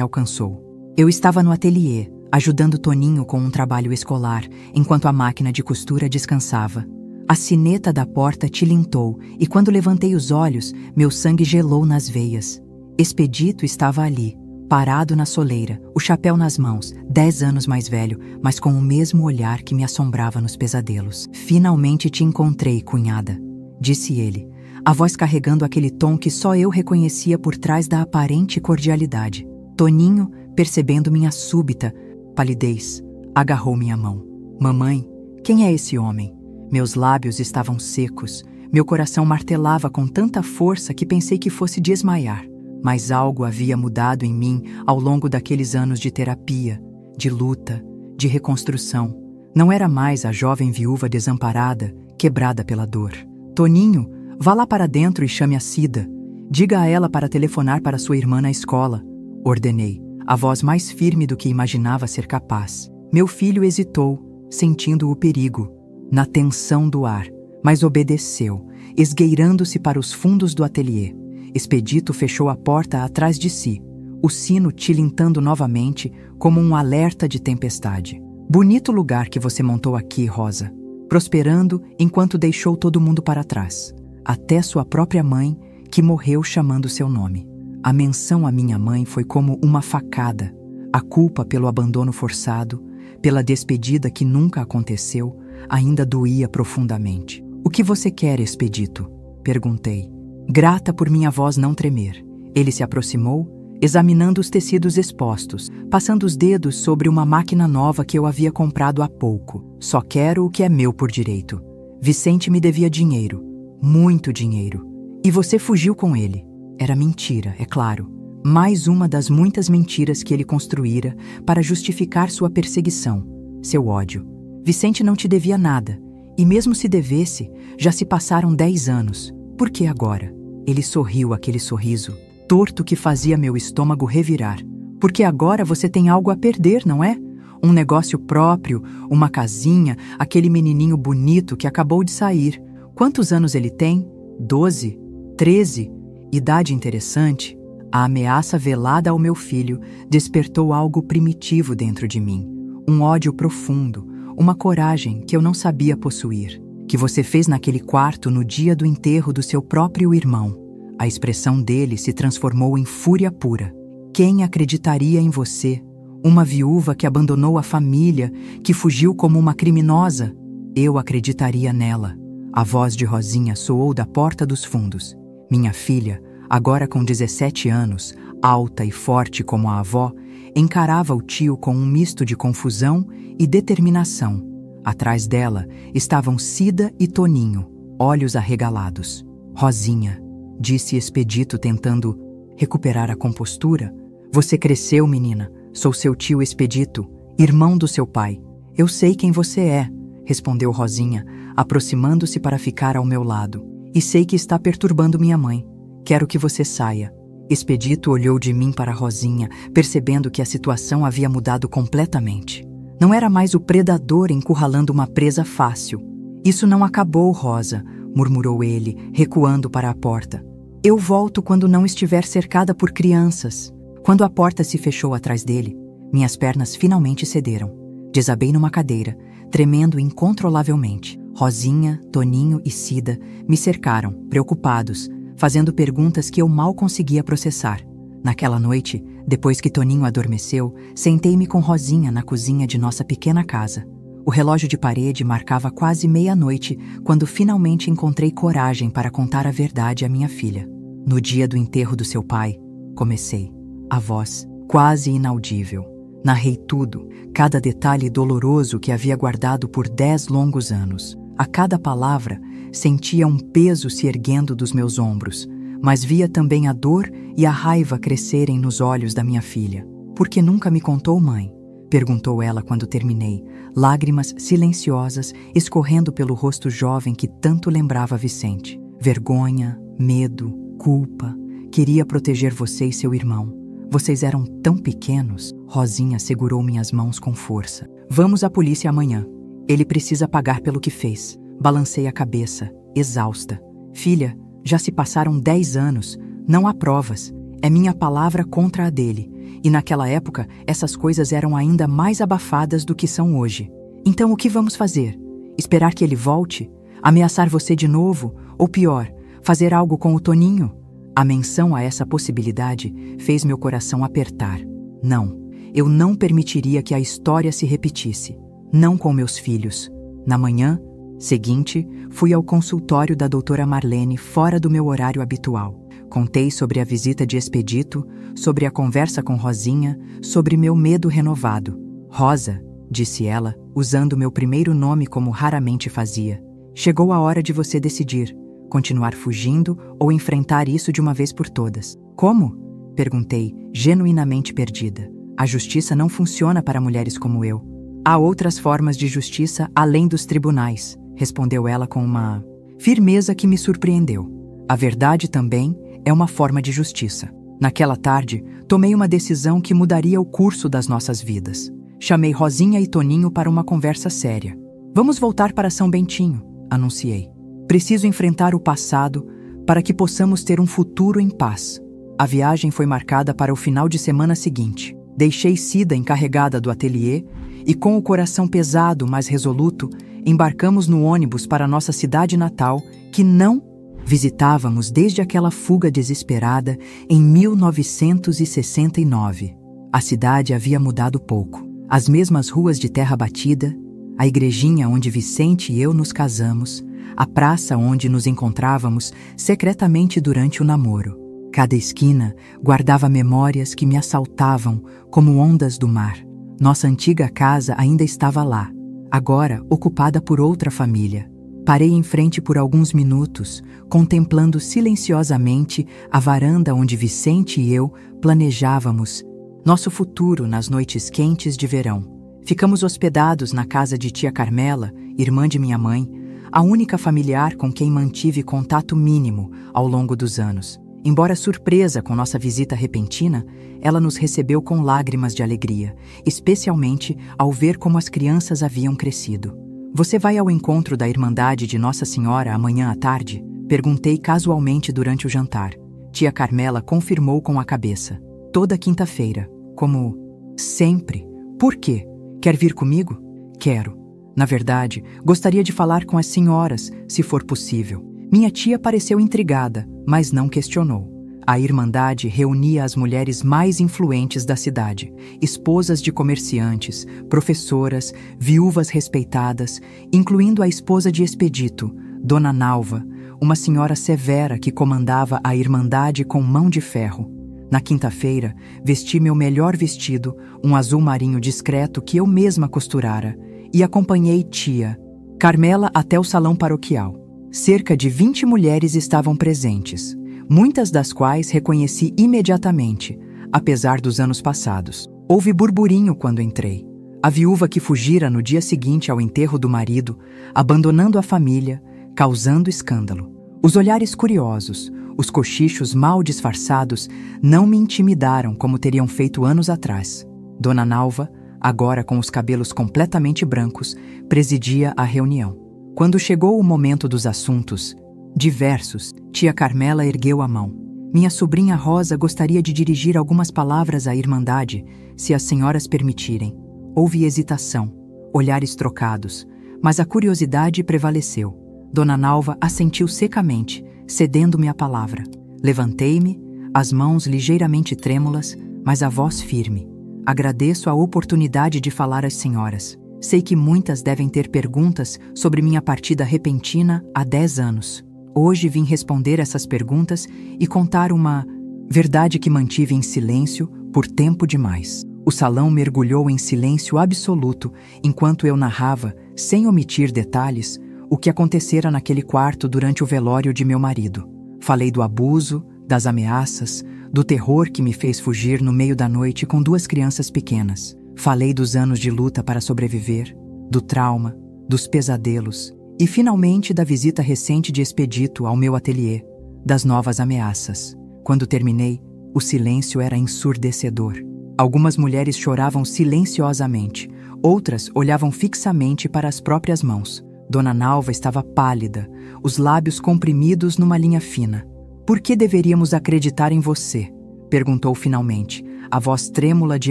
alcançou. Eu estava no ateliê, ajudando Toninho com um trabalho escolar, enquanto a máquina de costura descansava. A sineta da porta tilintou e, quando levantei os olhos, meu sangue gelou nas veias. Expedito estava ali, parado na soleira, o chapéu nas mãos, 10 anos mais velho, mas com o mesmo olhar que me assombrava nos pesadelos. "Finalmente te encontrei, cunhada", disse ele, a voz carregando aquele tom que só eu reconhecia por trás da aparente cordialidade. Toninho, percebendo minha súbita palidez, agarrou minha mão. "Mamãe, quem é esse homem?" Meus lábios estavam secos, meu coração martelava com tanta força que pensei que fosse desmaiar. Mas algo havia mudado em mim ao longo daqueles anos de terapia, de luta, de reconstrução. Não era mais a jovem viúva desamparada, quebrada pela dor. "Toninho, vá lá para dentro e chame a Cida. Diga a ela para telefonar para sua irmã na escola", ordenei, a voz mais firme do que imaginava ser capaz. Meu filho hesitou, sentindo o perigo, na tensão do ar, mas obedeceu, esgueirando-se para os fundos do ateliê. Expedito fechou a porta atrás de si, o sino tilintando novamente como um alerta de tempestade. "Bonito lugar que você montou aqui, Rosa", prosperando enquanto deixou todo mundo para trás, até sua própria mãe, que morreu chamando seu nome. A menção à minha mãe foi como uma facada. A culpa pelo abandono forçado, pela despedida que nunca aconteceu, ainda doía profundamente. "O que você quer, Expedito?", perguntei, grata por minha voz não tremer. Ele se aproximou, examinando os tecidos expostos, passando os dedos sobre uma máquina nova que eu havia comprado há pouco. "Só quero o que é meu por direito. Vicente me devia dinheiro, muito dinheiro. E você fugiu com ele." Era mentira, é claro. Mais uma das muitas mentiras que ele construíra para justificar sua perseguição, seu ódio. "Vicente não te devia nada, e mesmo se devesse, já se passaram 10 anos. Por que agora?" Ele sorriu aquele sorriso, torto que fazia meu estômago revirar. "Porque agora você tem algo a perder, não é? Um negócio próprio, uma casinha, aquele menininho bonito que acabou de sair. Quantos anos ele tem? 12? 13? Idade interessante." A ameaça velada ao meu filho despertou algo primitivo dentro de mim. Um ódio profundo, uma coragem que eu não sabia possuir. "Que você fez naquele quarto no dia do enterro do seu próprio irmão." A expressão dele se transformou em fúria pura. "Quem acreditaria em você? Uma viúva que abandonou a família, que fugiu como uma criminosa? Eu acreditaria nela." A voz de Rosinha soou da porta dos fundos. Minha filha, agora com 17 anos, alta e forte como a avó, encarava o tio com um misto de confusão e determinação. Atrás dela estavam Cida e Toninho, olhos arregalados. "Rosinha", disse Expedito tentando recuperar a compostura. "Você cresceu, menina. Sou seu tio Expedito, irmão do seu pai. Eu sei quem você é", respondeu Rosinha, aproximando-se para ficar ao meu lado. "E sei que está perturbando minha mãe. Quero que você saia." Expedito olhou de mim para Rosinha, percebendo que a situação havia mudado completamente. Não era mais o predador encurralando uma presa fácil. "Isso não acabou, Rosa", murmurou ele, recuando para a porta. "Eu volto quando não estiver cercada por crianças." Quando a porta se fechou atrás dele, minhas pernas finalmente cederam. Desabei numa cadeira, tremendo incontrolavelmente. Rosinha, Toninho e Cida me cercaram, preocupados, fazendo perguntas que eu mal conseguia processar. Naquela noite, depois que Toninho adormeceu, sentei-me com Rosinha na cozinha de nossa pequena casa. O relógio de parede marcava quase meia-noite quando finalmente encontrei coragem para contar a verdade à minha filha. "No dia do enterro do seu pai", comecei, a voz quase inaudível. Narrei tudo, cada detalhe doloroso que havia guardado por 10 longos anos. A cada palavra, sentia um peso se erguendo dos meus ombros, mas via também a dor e a raiva crescerem nos olhos da minha filha. "Por que nunca me contou, mãe?", perguntou ela quando terminei, lágrimas silenciosas escorrendo pelo rosto jovem que tanto lembrava Vicente. "Vergonha, medo, culpa. Queria proteger você e seu irmão. Vocês eram tão pequenos. Rosinha segurou minhas mãos com força. Vamos à polícia amanhã. Ele precisa pagar pelo que fez. Balancei a cabeça, exausta. Filha, já se passaram 10 anos. Não há provas. É minha palavra contra a dele. E naquela época, essas coisas eram ainda mais abafadas do que são hoje. Então o que vamos fazer? Esperar que ele volte? Ameaçar você de novo? Ou pior, fazer algo com o Toninho? A menção a essa possibilidade fez meu coração apertar. Não, eu não permitiria que a história se repetisse. Não com meus filhos. Na manhã seguinte, fui ao consultório da doutora Marlene fora do meu horário habitual. Contei sobre a visita de Expedito, sobre a conversa com Rosinha, sobre meu medo renovado. Rosa, disse ela, usando meu primeiro nome como raramente fazia. Chegou a hora de você decidir. Continuar fugindo ou enfrentar isso de uma vez por todas. Como? Perguntei, genuinamente perdida. A justiça não funciona para mulheres como eu. Há outras formas de justiça além dos tribunais, respondeu ela com uma firmeza que me surpreendeu. A verdade também é uma forma de justiça. Naquela tarde, tomei uma decisão que mudaria o curso das nossas vidas. Chamei Rosinha e Toninho para uma conversa séria. Vamos voltar para São Bentinho, anunciei. Preciso enfrentar o passado para que possamos ter um futuro em paz. A viagem foi marcada para o final de semana seguinte. Deixei Cida encarregada do ateliê e, com o coração pesado, mas resoluto, embarcamos no ônibus para nossa cidade natal, que não visitávamos desde aquela fuga desesperada em 1969. A cidade havia mudado pouco. As mesmas ruas de terra batida, a igrejinha onde Vicente e eu nos casamos, a praça onde nos encontrávamos secretamente durante o namoro. Cada esquina guardava memórias que me assaltavam como ondas do mar. Nossa antiga casa ainda estava lá, agora ocupada por outra família. Parei em frente por alguns minutos, contemplando silenciosamente a varanda onde Vicente e eu planejávamos nosso futuro nas noites quentes de verão. Ficamos hospedados na casa de tia Carmela, irmã de minha mãe, a única familiar com quem mantive contato mínimo ao longo dos anos. Embora surpresa com nossa visita repentina, ela nos recebeu com lágrimas de alegria, especialmente ao ver como as crianças haviam crescido. Você vai ao encontro da Irmandade de Nossa Senhora amanhã à tarde? Perguntei casualmente durante o jantar. Tia Carmela confirmou com a cabeça. Toda quinta-feira, como sempre. Por quê? Quer vir comigo? Quero. Na verdade, gostaria de falar com as senhoras, se for possível. Minha tia pareceu intrigada, mas não questionou. A Irmandade reunia as mulheres mais influentes da cidade, esposas de comerciantes, professoras, viúvas respeitadas, incluindo a esposa de Expedito, Dona Nalva, uma senhora severa que comandava a Irmandade com mão de ferro. Na quinta-feira, vesti meu melhor vestido, um azul marinho discreto que eu mesma costurara, e acompanhei tia Carmela até o salão paroquial. Cerca de 20 mulheres estavam presentes, muitas das quais reconheci imediatamente, apesar dos anos passados. Houve burburinho quando entrei. A viúva que fugira no dia seguinte ao enterro do marido, abandonando a família, causando escândalo. Os olhares curiosos, os cochichos mal disfarçados, não me intimidaram como teriam feito anos atrás. Dona Nalva, agora com os cabelos completamente brancos, presidia a reunião. Quando chegou o momento dos assuntos diversos, tia Carmela ergueu a mão. Minha sobrinha Rosa gostaria de dirigir algumas palavras à Irmandade, se as senhoras permitirem. Houve hesitação, olhares trocados, mas a curiosidade prevaleceu. Dona Nalva assentiu secamente, cedendo-me a palavra. Levantei-me, as mãos ligeiramente trêmulas, mas a voz firme. Agradeço a oportunidade de falar às senhoras. Sei que muitas devem ter perguntas sobre minha partida repentina há 10 anos. Hoje vim responder essas perguntas e contar uma verdade que mantive em silêncio por tempo demais. O salão mergulhou em silêncio absoluto enquanto eu narrava, sem omitir detalhes, o que acontecera naquele quarto durante o velório de meu marido. Falei do abuso, das ameaças, do terror que me fez fugir no meio da noite com 2 crianças pequenas. Falei dos anos de luta para sobreviver, do trauma, dos pesadelos e, finalmente, da visita recente de Expedito ao meu ateliê, das novas ameaças. Quando terminei, O silêncio era ensurdecedor. Algumas mulheres choravam silenciosamente, outras olhavam fixamente para as próprias mãos. Dona Nalva estava pálida, os lábios comprimidos numa linha fina. "Por que deveríamos acreditar em você?" perguntou finalmente, a voz trêmula de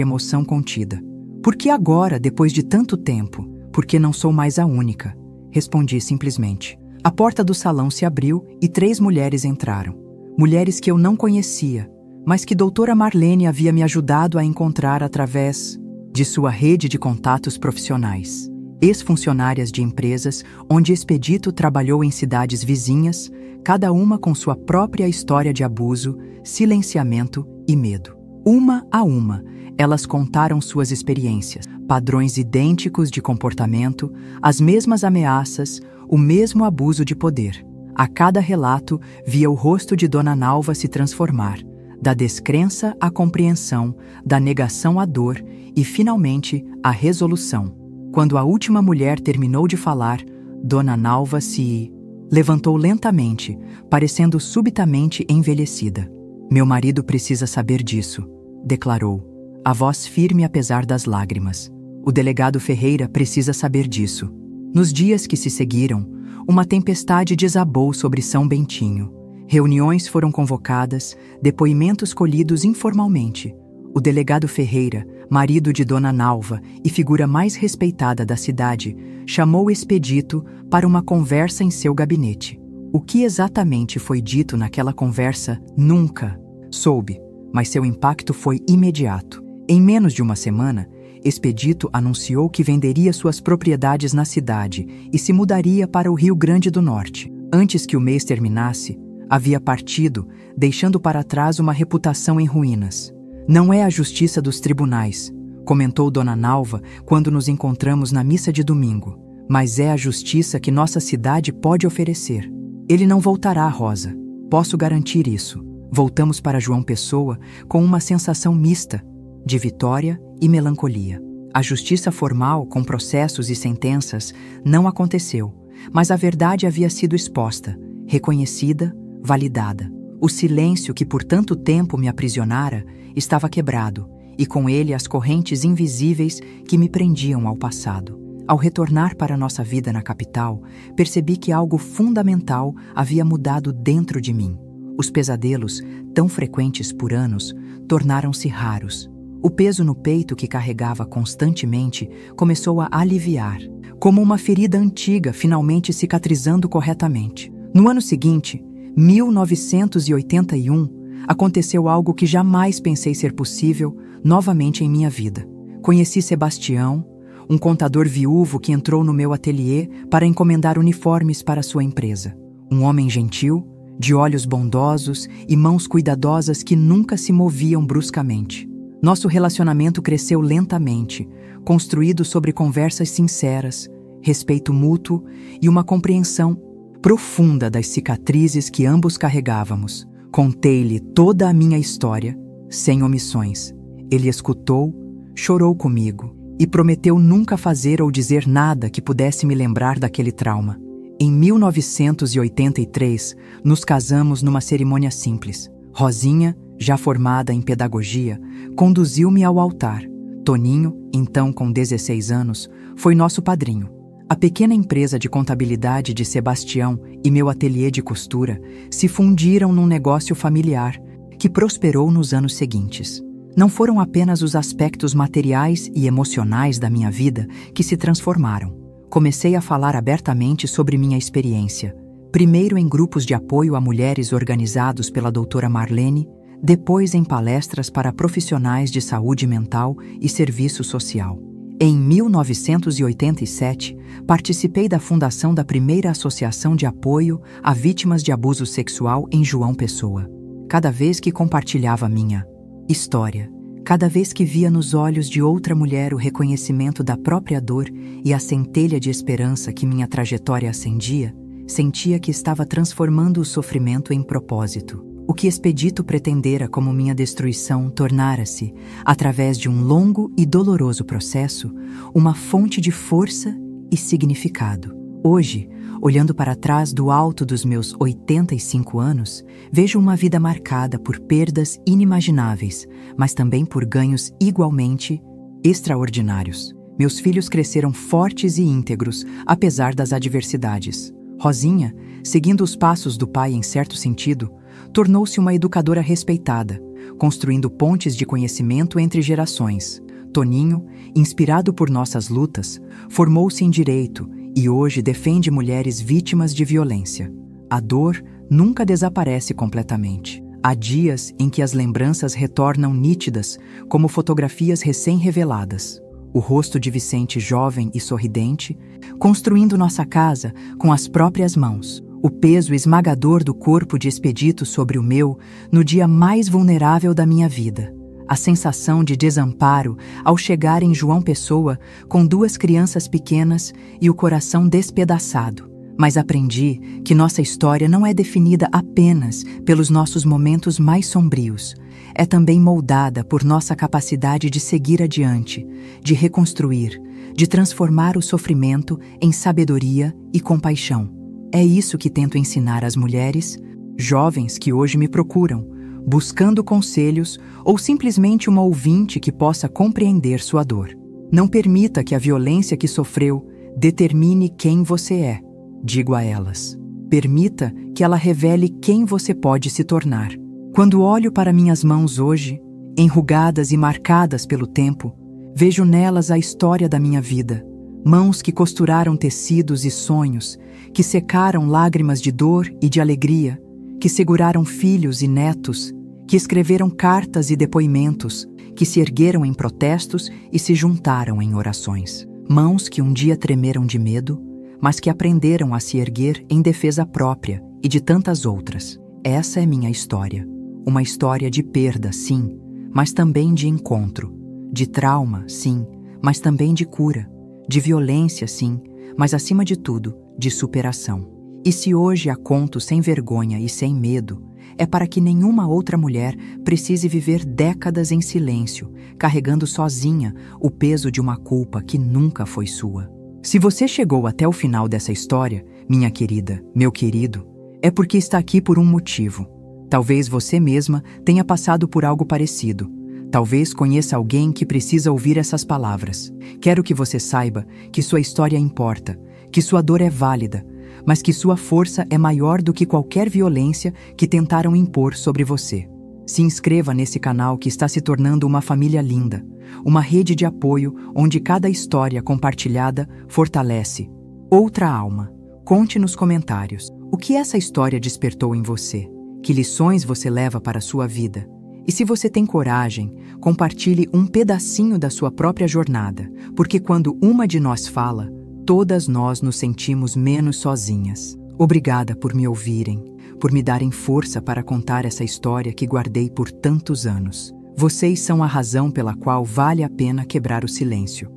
emoção contida. "Por que agora, depois de tanto tempo? Porque não sou mais a única", respondi simplesmente. A porta do salão se abriu e 3 mulheres entraram. Mulheres que eu não conhecia, mas que doutora Marlene havia me ajudado a encontrar através de sua rede de contatos profissionais. Ex-funcionárias de empresas onde Expedito trabalhou em cidades vizinhas, cada uma com sua própria história de abuso, silenciamento e medo. Uma a uma, elas contaram suas experiências, padrões idênticos de comportamento, as mesmas ameaças, o mesmo abuso de poder. A cada relato, via o rosto de Dona Nalva se transformar, da descrença à compreensão, da negação à dor e, finalmente, à resolução. Quando a última mulher terminou de falar, Dona Nalva se levantou lentamente, parecendo subitamente envelhecida. "Meu marido precisa saber disso", declarou, a voz firme apesar das lágrimas. "O delegado Ferreira precisa saber disso." Nos dias que se seguiram, uma tempestade desabou sobre São Bentinho. Reuniões foram convocadas, depoimentos colhidos informalmente. O delegado Ferreira, marido de Dona Nalva e figura mais respeitada da cidade, chamou Expedito para uma conversa em seu gabinete. O que exatamente foi dito naquela conversa, nunca soube, mas seu impacto foi imediato. Em menos de uma semana, Expedito anunciou que venderia suas propriedades na cidade e se mudaria para o Rio Grande do Norte. Antes que o mês terminasse, havia partido, deixando para trás uma reputação em ruínas. "Não é a justiça dos tribunais", comentou Dona Nalva quando nos encontramos na missa de domingo, "mas é a justiça que nossa cidade pode oferecer. Ele não voltará, Rosa. Posso garantir isso." Voltamos para João Pessoa com uma sensação mista, de vitória e melancolia. A justiça formal, com processos e sentenças, não aconteceu, mas a verdade havia sido exposta, reconhecida, validada. O silêncio que por tanto tempo me aprisionara estava quebrado, e com ele as correntes invisíveis que me prendiam ao passado. Ao retornar para nossa vida na capital, percebi que algo fundamental havia mudado dentro de mim. Os pesadelos, tão frequentes por anos, tornaram-se raros. O peso no peito que carregava constantemente começou a aliviar, como uma ferida antiga finalmente cicatrizando corretamente. No ano seguinte, 1981, aconteceu algo que jamais pensei ser possível novamente em minha vida. Conheci Sebastião, um contador viúvo que entrou no meu ateliê para encomendar uniformes para sua empresa. Um homem gentil, de olhos bondosos e mãos cuidadosas que nunca se moviam bruscamente. Nosso relacionamento cresceu lentamente, construído sobre conversas sinceras, respeito mútuo e uma compreensão profunda das cicatrizes que ambos carregávamos. Contei-lhe toda a minha história, sem omissões. Ele escutou, chorou comigo e prometeu nunca fazer ou dizer nada que pudesse me lembrar daquele trauma. Em 1983, nos casamos numa cerimônia simples. Rosinha, já formada em pedagogia, conduziu-me ao altar. Toninho, então com 16 anos, foi nosso padrinho. A pequena empresa de contabilidade de Sebastião e meu ateliê de costura se fundiram num negócio familiar que prosperou nos anos seguintes. Não foram apenas os aspectos materiais e emocionais da minha vida que se transformaram. Comecei a falar abertamente sobre minha experiência, primeiro em grupos de apoio a mulheres organizados pela doutora Marlene, depois em palestras para profissionais de saúde mental e serviço social. Em 1987, participei da fundação da primeira associação de apoio a vítimas de abuso sexual em João Pessoa. Cada vez que compartilhava minha história, cada vez que via nos olhos de outra mulher o reconhecimento da própria dor e a centelha de esperança que minha trajetória acendia, sentia que estava transformando o sofrimento em propósito. O que Expedito pretendera como minha destruição tornara-se, através de um longo e doloroso processo, uma fonte de força e significado. Hoje, Olhando para trás do alto dos meus 85 anos, vejo uma vida marcada por perdas inimagináveis, mas também por ganhos igualmente extraordinários. Meus filhos cresceram fortes e íntegros, apesar das adversidades. Rosinha, seguindo os passos do pai em certo sentido, tornou-se uma educadora respeitada, construindo pontes de conhecimento entre gerações. Toninho, inspirado por nossas lutas, formou-se em direito e hoje defende mulheres vítimas de violência. A dor nunca desaparece completamente. Há dias em que as lembranças retornam nítidas, como fotografias recém-reveladas. O rosto de Vicente jovem e sorridente, construindo nossa casa com as próprias mãos. O peso esmagador do corpo de Expedito sobre o meu no dia mais vulnerável da minha vida. A sensação de desamparo ao chegar em João Pessoa com 2 crianças pequenas e o coração despedaçado. Mas aprendi que nossa história não é definida apenas pelos nossos momentos mais sombrios. É também moldada por nossa capacidade de seguir adiante, de reconstruir, de transformar o sofrimento em sabedoria e compaixão. É isso que tento ensinar às mulheres, jovens que hoje me procuram, buscando conselhos ou simplesmente uma ouvinte que possa compreender sua dor. Não permita que a violência que sofreu determine quem você é, digo a elas. Permita que ela revele quem você pode se tornar. Quando olho para minhas mãos hoje, enrugadas e marcadas pelo tempo, vejo nelas a história da minha vida. Mãos que costuraram tecidos e sonhos, que secaram lágrimas de dor e de alegria, que seguraram filhos e netos, que escreveram cartas e depoimentos, que se ergueram em protestos e se juntaram em orações. Mãos que um dia tremeram de medo, mas que aprenderam a se erguer em defesa própria e de tantas outras. Essa é minha história. Uma história de perda, sim, mas também de encontro. De trauma, sim, mas também de cura. De violência, sim, mas acima de tudo, de superação. E se hoje a conto sem vergonha e sem medo, é para que nenhuma outra mulher precise viver décadas em silêncio, carregando sozinha o peso de uma culpa que nunca foi sua. Se você chegou até o final dessa história, minha querida, meu querido, é porque está aqui por um motivo. Talvez você mesma tenha passado por algo parecido. Talvez conheça alguém que precisa ouvir essas palavras. Quero que você saiba que sua história importa, que sua dor é válida, mas que sua força é maior do que qualquer violência que tentaram impor sobre você. Se inscreva nesse canal que está se tornando uma família linda, uma rede de apoio onde cada história compartilhada fortalece outra alma. Conte nos comentários o que essa história despertou em você, que lições você leva para a sua vida. E se você tem coragem, compartilhe um pedacinho da sua própria jornada, porque quando uma de nós fala, todas nós nos sentimos menos sozinhas. Obrigada por me ouvirem, por me darem força para contar essa história que guardei por tantos anos. Vocês são a razão pela qual vale a pena quebrar o silêncio.